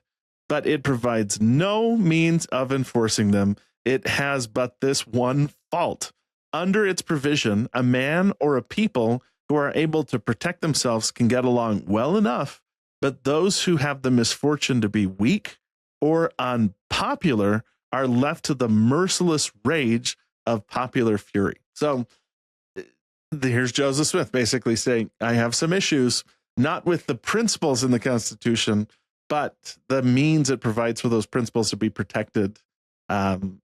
but it provides no means of enforcing them. It has but this one fault. Under its provision, a man or a people who are able to protect themselves can get along well enough, but those who have the misfortune to be weak or unpopular are left to the merciless rage of popular fury." So here's Joseph Smith basically saying, I have some issues, not with the principles in the Constitution, but the means it provides for those principles to be protected when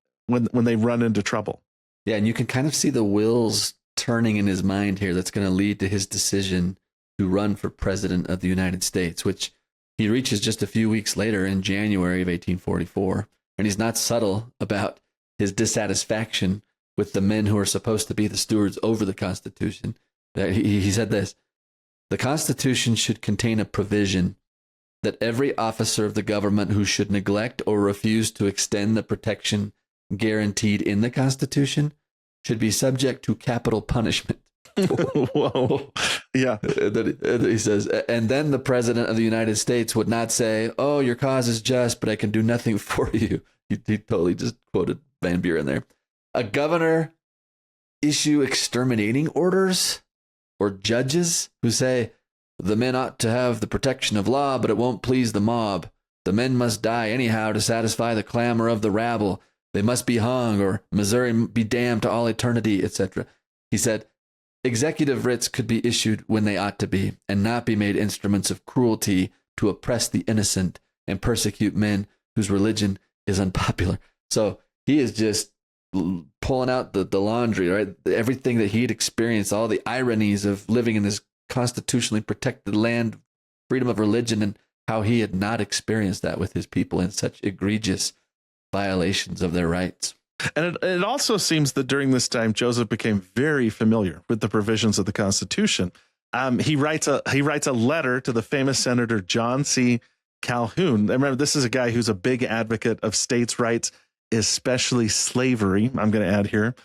they run into trouble. Yeah, and you can kind of see the wheels turning in his mind here that's going to lead to his decision to run for president of the United States, which he reaches just a few weeks later in January of 1844. And he's not subtle about his dissatisfaction with the men who are supposed to be the stewards over the Constitution. He said this, "The Constitution should contain a provision that every officer of the government who should neglect or refuse to extend the protection guaranteed in the Constitution should be subject to capital punishment." Whoa. Yeah. He says, "And then the president of the United States would not say, 'Oh, your cause is just, but I can do nothing for you.'" He totally just quoted Van Buren there. "A governor issue exterminating orders, or judges who say, 'The men ought to have the protection of law, but it won't please the mob. The men must die anyhow to satisfy the clamor of the rabble. They must be hung, or Missouri be damned to all eternity,' etc." He said, "Executive writs could be issued when they ought to be, and not be made instruments of cruelty to oppress the innocent and persecute men whose religion is unpopular." So he is just pulling out the laundry, right? Everything that he'd experienced, all the ironies of living in this constitutionally protected land, freedom of religion, and how he had not experienced that with his people in such egregious violations of their rights. And it also seems that during this time, Joseph became very familiar with the provisions of the Constitution. He writes a letter to the famous Senator John C. Calhoun. And remember, this is a guy who's a big advocate of states' rights, especially slavery, I'm going to add here,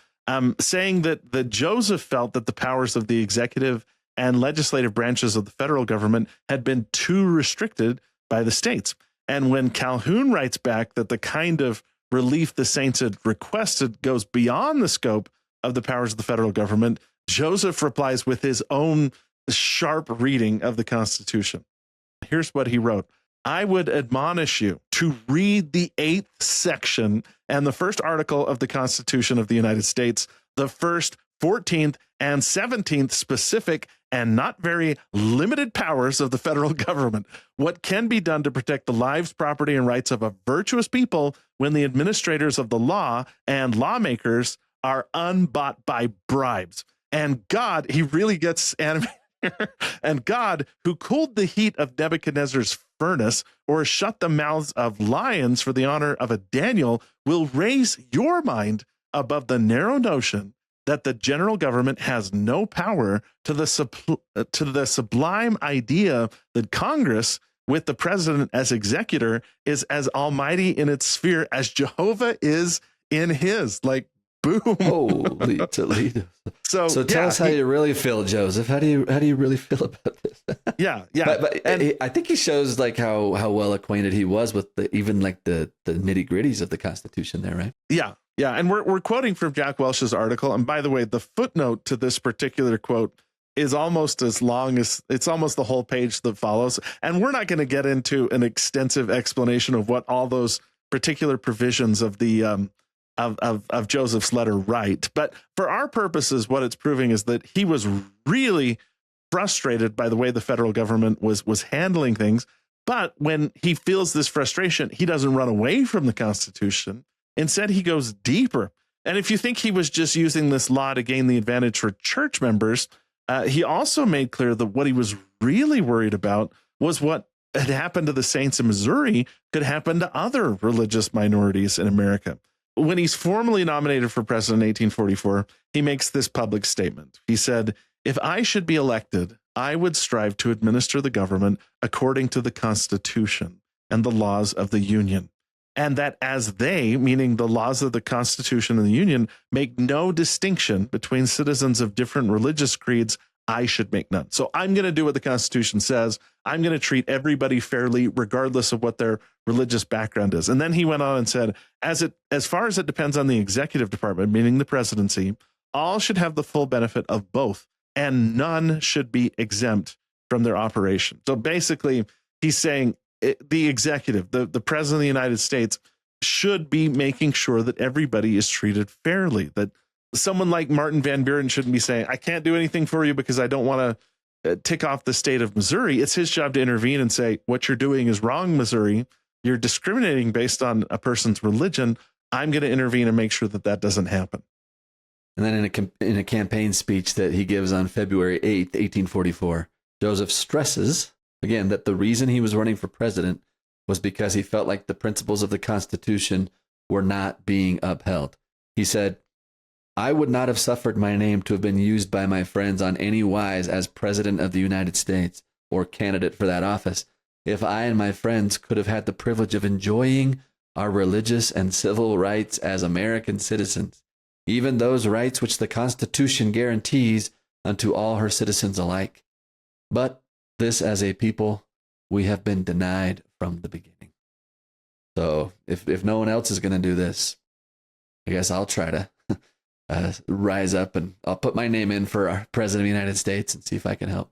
saying that Joseph felt that the powers of the executive and legislative branches of the federal government had been too restricted by the states. And when Calhoun writes back that the kind of relief the saints had requested goes beyond the scope of the powers of the federal government, Joseph replies with his own sharp reading of the Constitution. Here's what he wrote. "I would admonish you to read the 8th section and the first article of the Constitution of the United States, the first, 14th, and 17th specific and not very limited powers of the federal government. What can be done to protect the lives, property, and rights of a virtuous people when the administrators of the law and lawmakers are unbought by bribes? And God," he really gets animated here, "and God, who cooled the heat of Nebuchadnezzar's furnace or shut the mouths of lions for the honor of a Daniel, will raise your mind above the narrow notion that the general government has no power to the sublime idea that Congress with the president as executor is as almighty in its sphere as Jehovah is in his. Like, boom. Holy Toledo. So tell us how you really feel, Joseph. How do you really feel about this? Yeah. But I think he shows like how well acquainted he was with even like the nitty gritties of the Constitution there, right? Yeah. And we're quoting from Jack Welch's article. And by the way, the footnote to this particular quote is almost as long as it's almost the whole page that follows. And we're not going to get into an extensive explanation of what all those particular provisions of the of Joseph's letter write. But for our purposes, what it's proving is that he was really frustrated by the way the federal government was handling things. But when he feels this frustration, he doesn't run away from the Constitution. Instead, he goes deeper. And if you think he was just using this law to gain the advantage for church members, he also made clear that what he was really worried about was what had happened to the saints in Missouri could happen to other religious minorities in America. When he's formally nominated for president in 1844, he makes this public statement. He said, "If I should be elected, I would strive to administer the government according to the Constitution and the laws of the Union. And that as they," meaning the laws of the Constitution and the Union, "make no distinction between citizens of different religious creeds, I should make none." So I'm going to do what the Constitution says. I'm going to treat everybody fairly, regardless of what their religious background is. And then he went on and said, as far as it depends on the executive department, meaning the presidency, all should have the full benefit of both, and none should be exempt from their operation. So basically, he's saying the executive, the president of the United States, should be making sure that everybody is treated fairly, that someone like Martin Van Buren shouldn't be saying, "I can't do anything for you because I don't want to tick off the state of Missouri." It's his job to intervene and say, "What you're doing is wrong, Missouri. You're discriminating based on a person's religion. I'm going to intervene and make sure that that doesn't happen." And then in a campaign speech that he gives on February 8th, 1844, Joseph stresses, again, that the reason he was running for president was because he felt like the principles of the Constitution were not being upheld. He said, "I would not have suffered my name to have been used by my friends on any wise as President of the United States or candidate for that office if I and my friends could have had the privilege of enjoying our religious and civil rights as American citizens, even those rights which the Constitution guarantees unto all her citizens alike. But this as a people we have been denied from the beginning." So if no one else is going to do this, I guess I'll try to rise up and I'll put my name in for our president of the United States and see if I can help.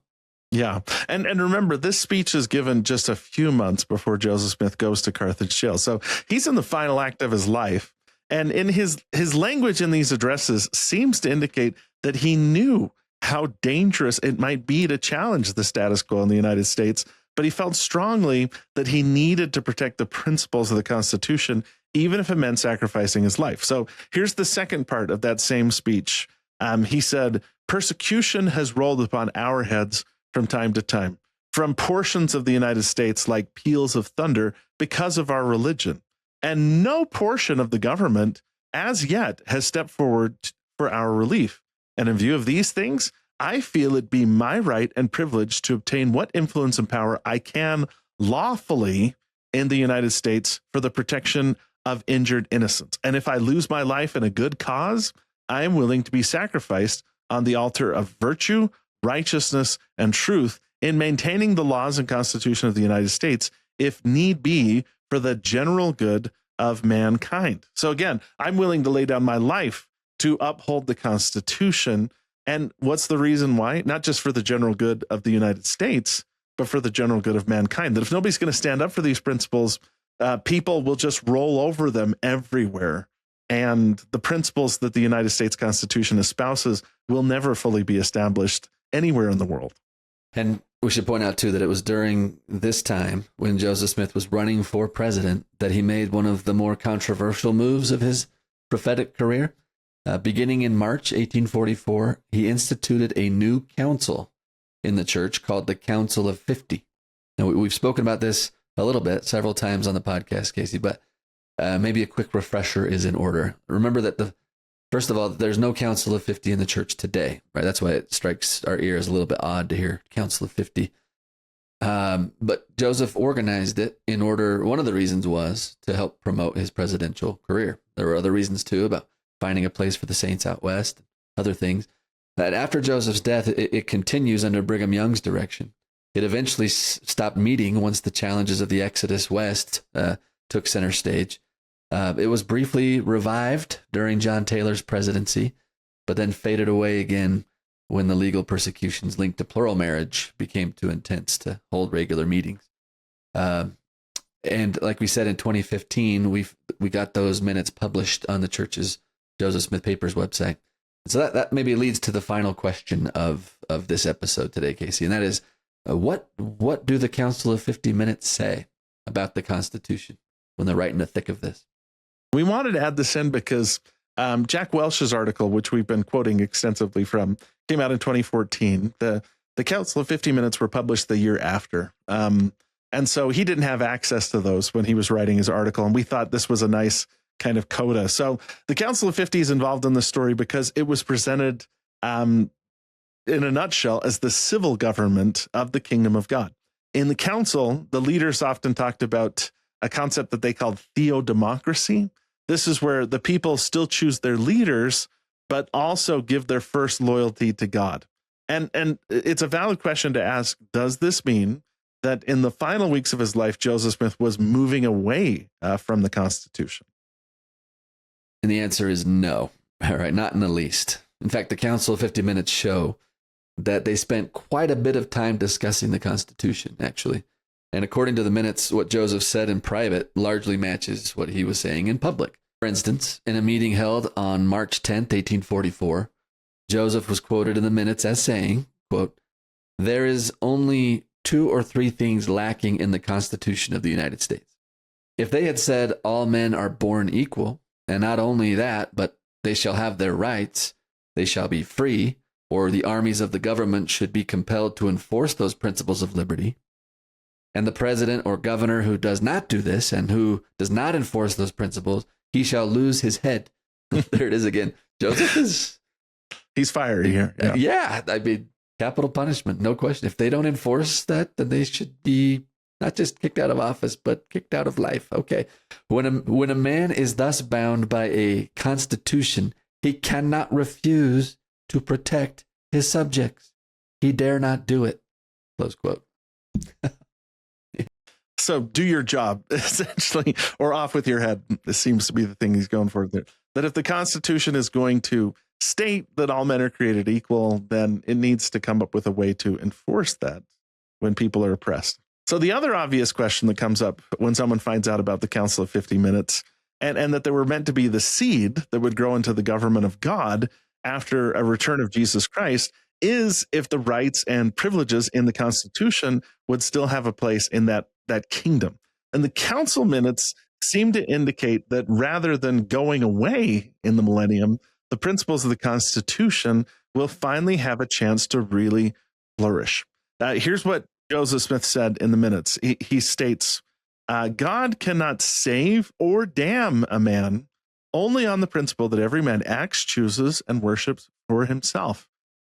Yeah. And remember, this speech is given just a few months before Joseph Smith goes to Carthage jail. So he's in the final act of his life. And in his language in these addresses seems to indicate that he knew how dangerous it might be to challenge the status quo in the United States. But he felt strongly that he needed to protect the principles of the Constitution, even if it meant sacrificing his life. So here's the second part of that same speech. He said, "Persecution has rolled upon our heads from time to time, from portions of the United States like peals of thunder because of our religion. And no portion of the government as yet has stepped forward for our relief. And in view of these things, I feel it be my right and privilege to obtain what influence and power I can lawfully in the United States for the protection of injured innocents. And if I lose my life in a good cause, I am willing to be sacrificed on the altar of virtue, righteousness, and truth in maintaining the laws and Constitution of the United States, if need be, for the general good of mankind." So again, I'm willing to lay down my life to uphold the Constitution. And what's the reason why? Not just for the general good of the United States, but for the general good of mankind. That if nobody's going to stand up for these principles, people will just roll over them everywhere. And the principles that the United States Constitution espouses will never fully be established anywhere in the world. And we should point out, too, that it was during this time when Joseph Smith was running for president that he made one of the more controversial moves of his prophetic career. Beginning in March 1844, he instituted a new council in the church called the Council of 50. Now, we've spoken about this a little bit, several times on the podcast, Casey, but maybe a quick refresher is in order. Remember that first of all, there's no Council of 50 in the church today, right? That's why it strikes our ear as a little bit odd to hear Council of 50. But Joseph organized it in order, one of the reasons was to help promote his presidential career. There were other reasons too, about finding a place for the saints out west, other things. That after Joseph's death, it continues under Brigham Young's direction. It eventually stopped meeting once the challenges of the Exodus West took center stage. It was briefly revived during John Taylor's presidency, but then faded away again when the legal persecutions linked to plural marriage became too intense to hold regular meetings. And like we said, in 2015, we got those minutes published on the church's Joseph Smith Papers website. So that maybe leads to the final question of this episode today, Casey, and that is, what do the Council of 50 Minutes say about the Constitution when they're right in the thick of this? We wanted to add this in because Jack Welch's article, which we've been quoting extensively from, came out in 2014. The Council of 50 Minutes were published the year after. And so he didn't have access to those when he was writing his article. And we thought this was a nice kind of coda. So the Council of 50 is involved in the story because it was presented in a nutshell as the civil government of the kingdom of God. In the council, the leaders often talked about a concept that they called theodemocracy. This is where the people still choose their leaders, but also give their first loyalty to God. And it's a valid question to ask, does this mean that in the final weeks of his life, Joseph Smith was moving away from the Constitution? And the answer is no. All right, not in the least. In fact, the Council of 50 Minutes show that they spent quite a bit of time discussing the Constitution, actually. And according to the minutes, what Joseph said in private largely matches what he was saying in public. For instance, in a meeting held on March 10th, 1844, Joseph was quoted in the minutes as saying, quote, "There is only 2 or 3 things lacking in the Constitution of the United States. If they had said all men are born equal, and not only that, but they shall have their rights, they shall be free, or the armies of the government should be compelled to enforce those principles of liberty, and the president or governor who does not do this and who does not enforce those principles, he shall lose his head." There it is again. Joseph is... He's fiery here. Yeah, I mean, capital punishment, no question. If they don't enforce that, then they should be not just kicked out of office, but kicked out of life. Okay. When a man is thus bound by a constitution, he cannot refuse to protect his subjects. He dare not do it. Close quote. So do your job, essentially, or off with your head. This seems to be the thing he's going for there. That if the Constitution is going to state that all men are created equal, then it needs to come up with a way to enforce that when people are oppressed. So the other obvious question that comes up when someone finds out about the Council of 50 Minutes and that they were meant to be the seed that would grow into the government of God after a return of Jesus Christ is if the rights and privileges in the Constitution would still have a place in that kingdom. And the council minutes seem to indicate that rather than going away in the millennium, the principles of the Constitution will finally have a chance to really flourish. Here's what Joseph Smith said in the minutes. He states, God cannot save or damn a man only on the principle that every man acts, chooses, and worships for himself.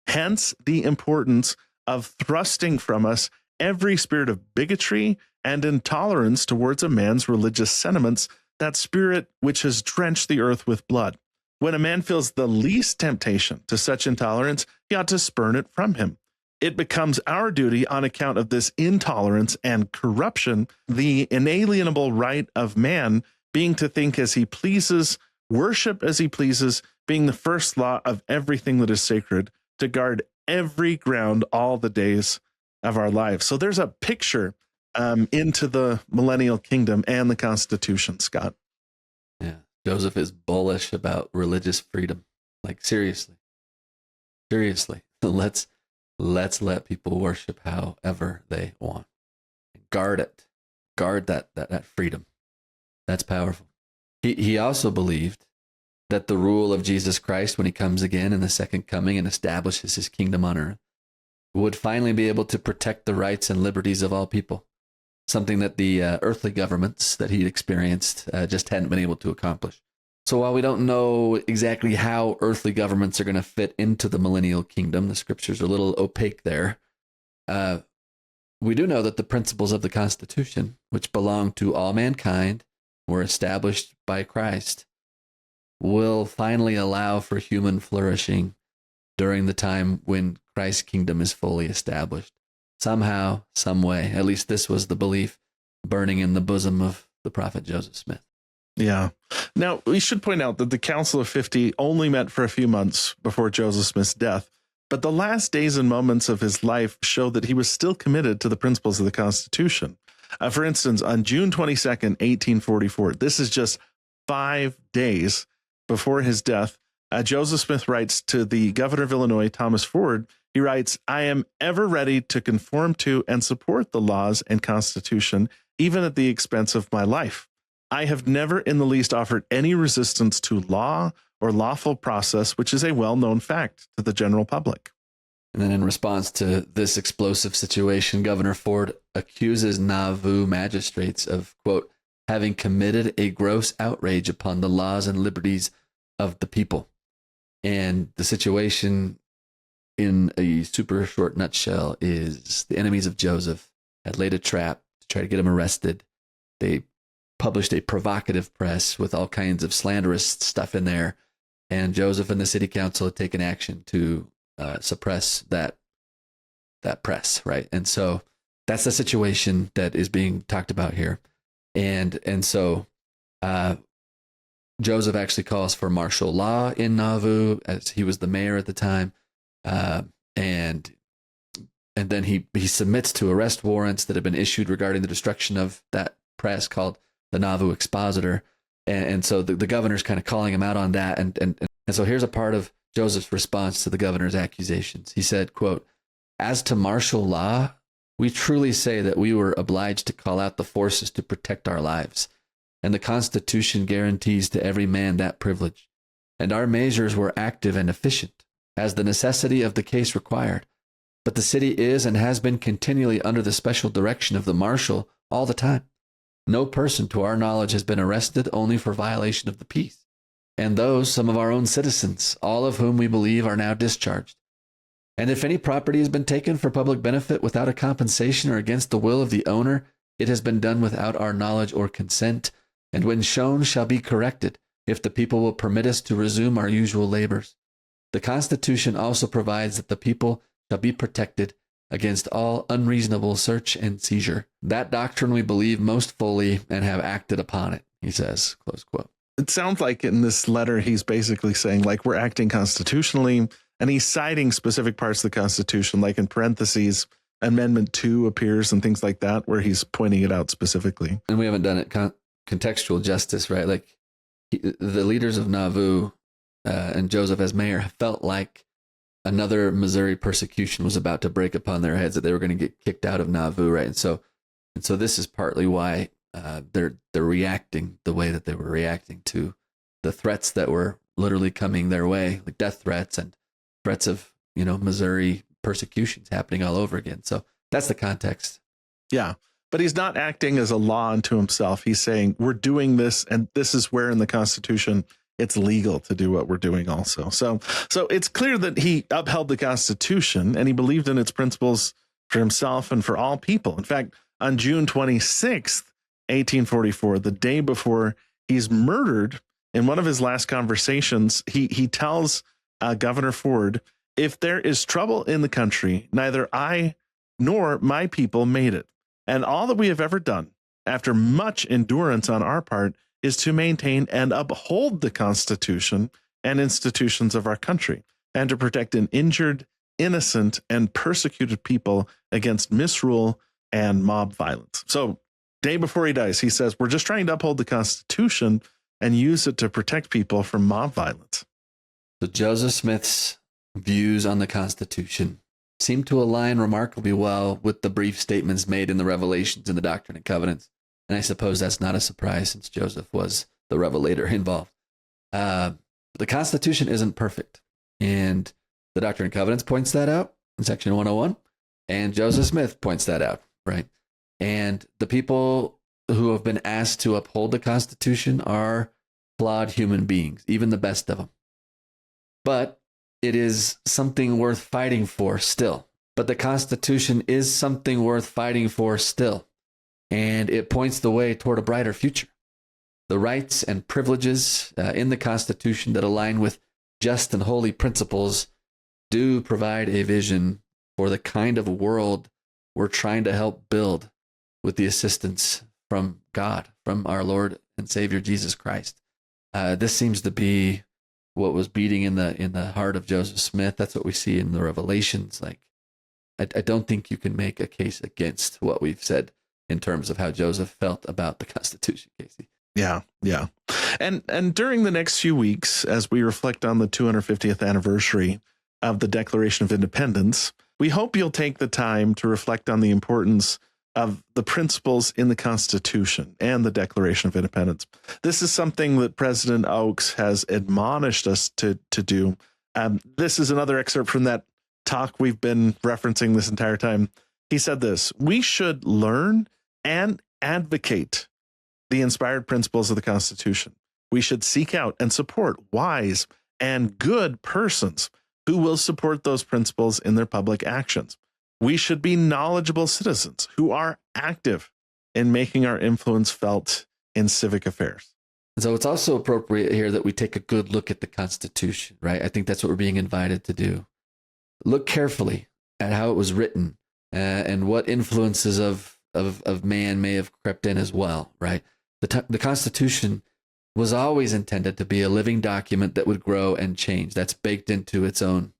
Hence the importance of thrusting from us every spirit of bigotry and intolerance towards a man's religious sentiments, that spirit which has drenched the earth with blood. When a man feels the least temptation to such intolerance, he ought to spurn it from him. It becomes our duty on account of this intolerance and corruption, the inalienable right of man being to think as he pleases, worship as he pleases, being the first law of everything that is sacred, to guard every ground all the days of our lives. So there's a picture into the millennial kingdom and the Constitution, Scott. Yeah, Joseph is bullish about religious freedom. Like seriously, let's let people worship however they want. Guard it. Guard that freedom. That's powerful. He also believed that the rule of Jesus Christ when he comes again in the second coming and establishes his kingdom on earth would finally be able to protect the rights and liberties of all people, something that the earthly governments that he'd experienced just hadn't been able to accomplish. So while we don't know exactly how earthly governments are going to fit into the millennial kingdom, the scriptures are a little opaque there, we do know that the principles of the Constitution, which belong to all mankind, were established by Christ, will finally allow for human flourishing during the time when Christ's kingdom is fully established. Somehow, some way, at least this was the belief burning in the bosom of the prophet Joseph Smith. Yeah. Now, we should point out that the Council of 50 only met for a few months before Joseph Smith's death, but the last days and moments of his life show that he was still committed to the principles of the Constitution. For instance, on June 22nd, 1844, this is just 5 days before his death, Joseph Smith writes to the governor of Illinois, Thomas Ford. He writes, "I am ever ready to conform to and support the laws and Constitution, even at the expense of my life. I have never in the least offered any resistance to law or lawful process, which is a well-known fact to the general public." And then in response to this explosive situation, Governor Ford accuses Nauvoo magistrates of, quote, having committed a gross outrage upon the laws and liberties of the people. And the situation in a super short nutshell is the enemies of Joseph had laid a trap to try to get him arrested. They published a provocative press with all kinds of slanderous stuff in there. And Joseph and the city council had taken action to suppress that press, right? And so that's the situation that is being talked about here. And so Joseph actually calls for martial law in Nauvoo, as he was the mayor at the time. And then he submits to arrest warrants that have been issued regarding the destruction of that press called the Nauvoo Expositor. And so the governor's kind of calling him out on that. And so here's a part of Joseph's response to the governor's accusations. He said, quote, "As to martial law, we truly say that we were obliged to call out the forces to protect our lives, and the Constitution guarantees to every man that privilege. And our measures were active and efficient, as the necessity of the case required. But the city is and has been continually under the special direction of the marshal all the time. No person, to our knowledge, has been arrested only for violation of the peace. And those, some of our own citizens, all of whom we believe are now discharged. And if any property has been taken for public benefit without a compensation or against the will of the owner, it has been done without our knowledge or consent, and when shown shall be corrected, if the people will permit us to resume our usual labors. The Constitution also provides that the people shall be protected against all unreasonable search and seizure. That doctrine we believe most fully and have acted upon it," he says, close quote. It sounds like in this letter, he's basically saying, like, we're acting constitutionally, and he's citing specific parts of the Constitution, like in parentheses, Amendment 2 appears and things like that, where he's pointing it out specifically. And we haven't done it contextual justice, right? Like the leaders of Nauvoo and Joseph as mayor felt like another Missouri persecution was about to break upon their heads, that they were going to get kicked out of Nauvoo, right? And so this is partly why they're reacting the way that they were reacting to the threats that were literally coming their way, like death threats and threats of, Missouri persecutions happening all over again. So that's the context. Yeah. But he's not acting as a law unto himself. He's saying we're doing this, and this is where in the Constitution it's legal to do what we're doing also. So it's clear that he upheld the Constitution and he believed in its principles for himself and for all people. In fact, on June 26th, 1844, the day before he's murdered, in one of his last conversations, he tells Governor Ford, "If there is trouble in the country, neither I nor my people made it. And all that we have ever done, after much endurance on our part, is to maintain and uphold the Constitution and institutions of our country, and to protect an injured, innocent, and persecuted people against misrule and mob violence." So, day before he dies, he says, we're just trying to uphold the Constitution and use it to protect people from mob violence. So Joseph Smith's views on the Constitution seem to align remarkably well with the brief statements made in the Revelations in the Doctrine and Covenants. And I suppose that's not a surprise, since Joseph was the revelator involved. The Constitution isn't perfect. And the Doctrine and Covenants points that out in section 101. And Joseph Smith points that out, right? And the people who have been asked to uphold the Constitution are flawed human beings, even the best of them. But it is something worth fighting for still. but the Constitution is something worth fighting for still, and it points the way toward a brighter future. The rights and privileges in the Constitution that align with just and holy principles do provide a vision for the kind of world we're trying to help build with the assistance from God, from our Lord and Savior Jesus Christ. This seems to be what was beating in the heart of Joseph Smith. That's what we see in the Revelations. Like, I don't think you can make a case against what we've said in terms of how Joseph felt about the Constitution, Casey. Yeah. And during the next few weeks, as we reflect on the 250th anniversary of the Declaration of Independence, we hope you'll take the time to reflect on the importance of the principles in the Constitution and the Declaration of Independence. This is something that President Oaks has admonished us to do. This is another excerpt from that talk we've been referencing this entire time. He said this: "We should learn and advocate the inspired principles of the Constitution. We should seek out and support wise and good persons who will support those principles in their public actions. We should be knowledgeable citizens who are active in making our influence felt in civic affairs." So it's also appropriate here that we take a good look at the Constitution, right? I think that's what we're being invited to do. Look carefully at how it was written and what influences of man may have crept in as well, right? The Constitution was always intended to be a living document that would grow and change. That's baked into its own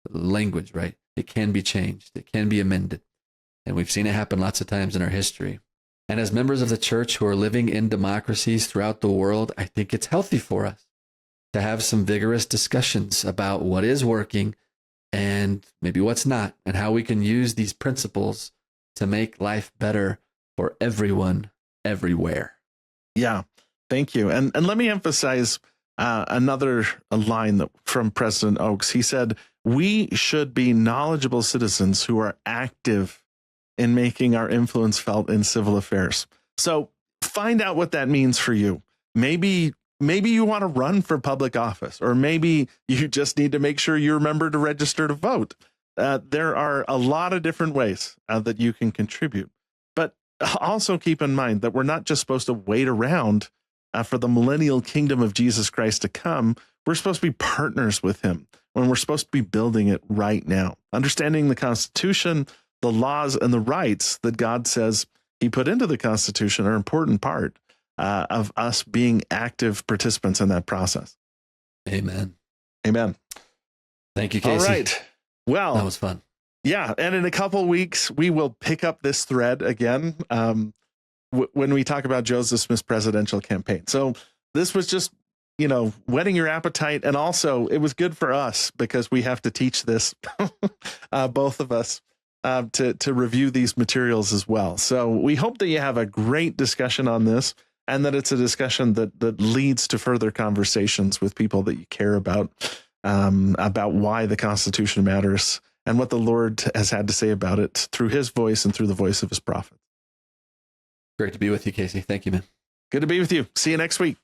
language, right? It can be changed. It can be amended. And we've seen it happen lots of times in our history. And as members of the church who are living in democracies throughout the world, I think it's healthy for us to have some vigorous discussions about what is working and maybe what's not, and how we can use these principles to make life better for everyone, everywhere. Yeah, thank you. And let me emphasize another line from President Oaks. He said, "We should be knowledgeable citizens who are active in making our influence felt in civil affairs." So find out what that means for you. Maybe you want to run for public office, or maybe you just need to make sure you remember to register to vote. There are a lot of different ways that you can contribute. But also keep in mind that we're not just supposed to wait around for the millennial kingdom of Jesus Christ to come. We're supposed to be partners with him, when we're supposed to be building it right now. Understanding the Constitution, the laws, and the rights that God says he put into the Constitution are an important part of us being active participants in that process. Amen. Amen. Thank you, Casey. All right. Well, that was fun. Yeah. And in a couple of weeks, we will pick up this thread again when we talk about Joseph Smith's presidential campaign. So this was just, whetting your appetite. And also it was good for us because we have to teach this, both of us, to review these materials as well. So we hope that you have a great discussion on this, and that it's a discussion that leads to further conversations with people that you care about why the Constitution matters and what the Lord has had to say about it through his voice and through the voice of his prophet. Great to be with you, Casey. Thank you, man. Good to be with you. See you next week.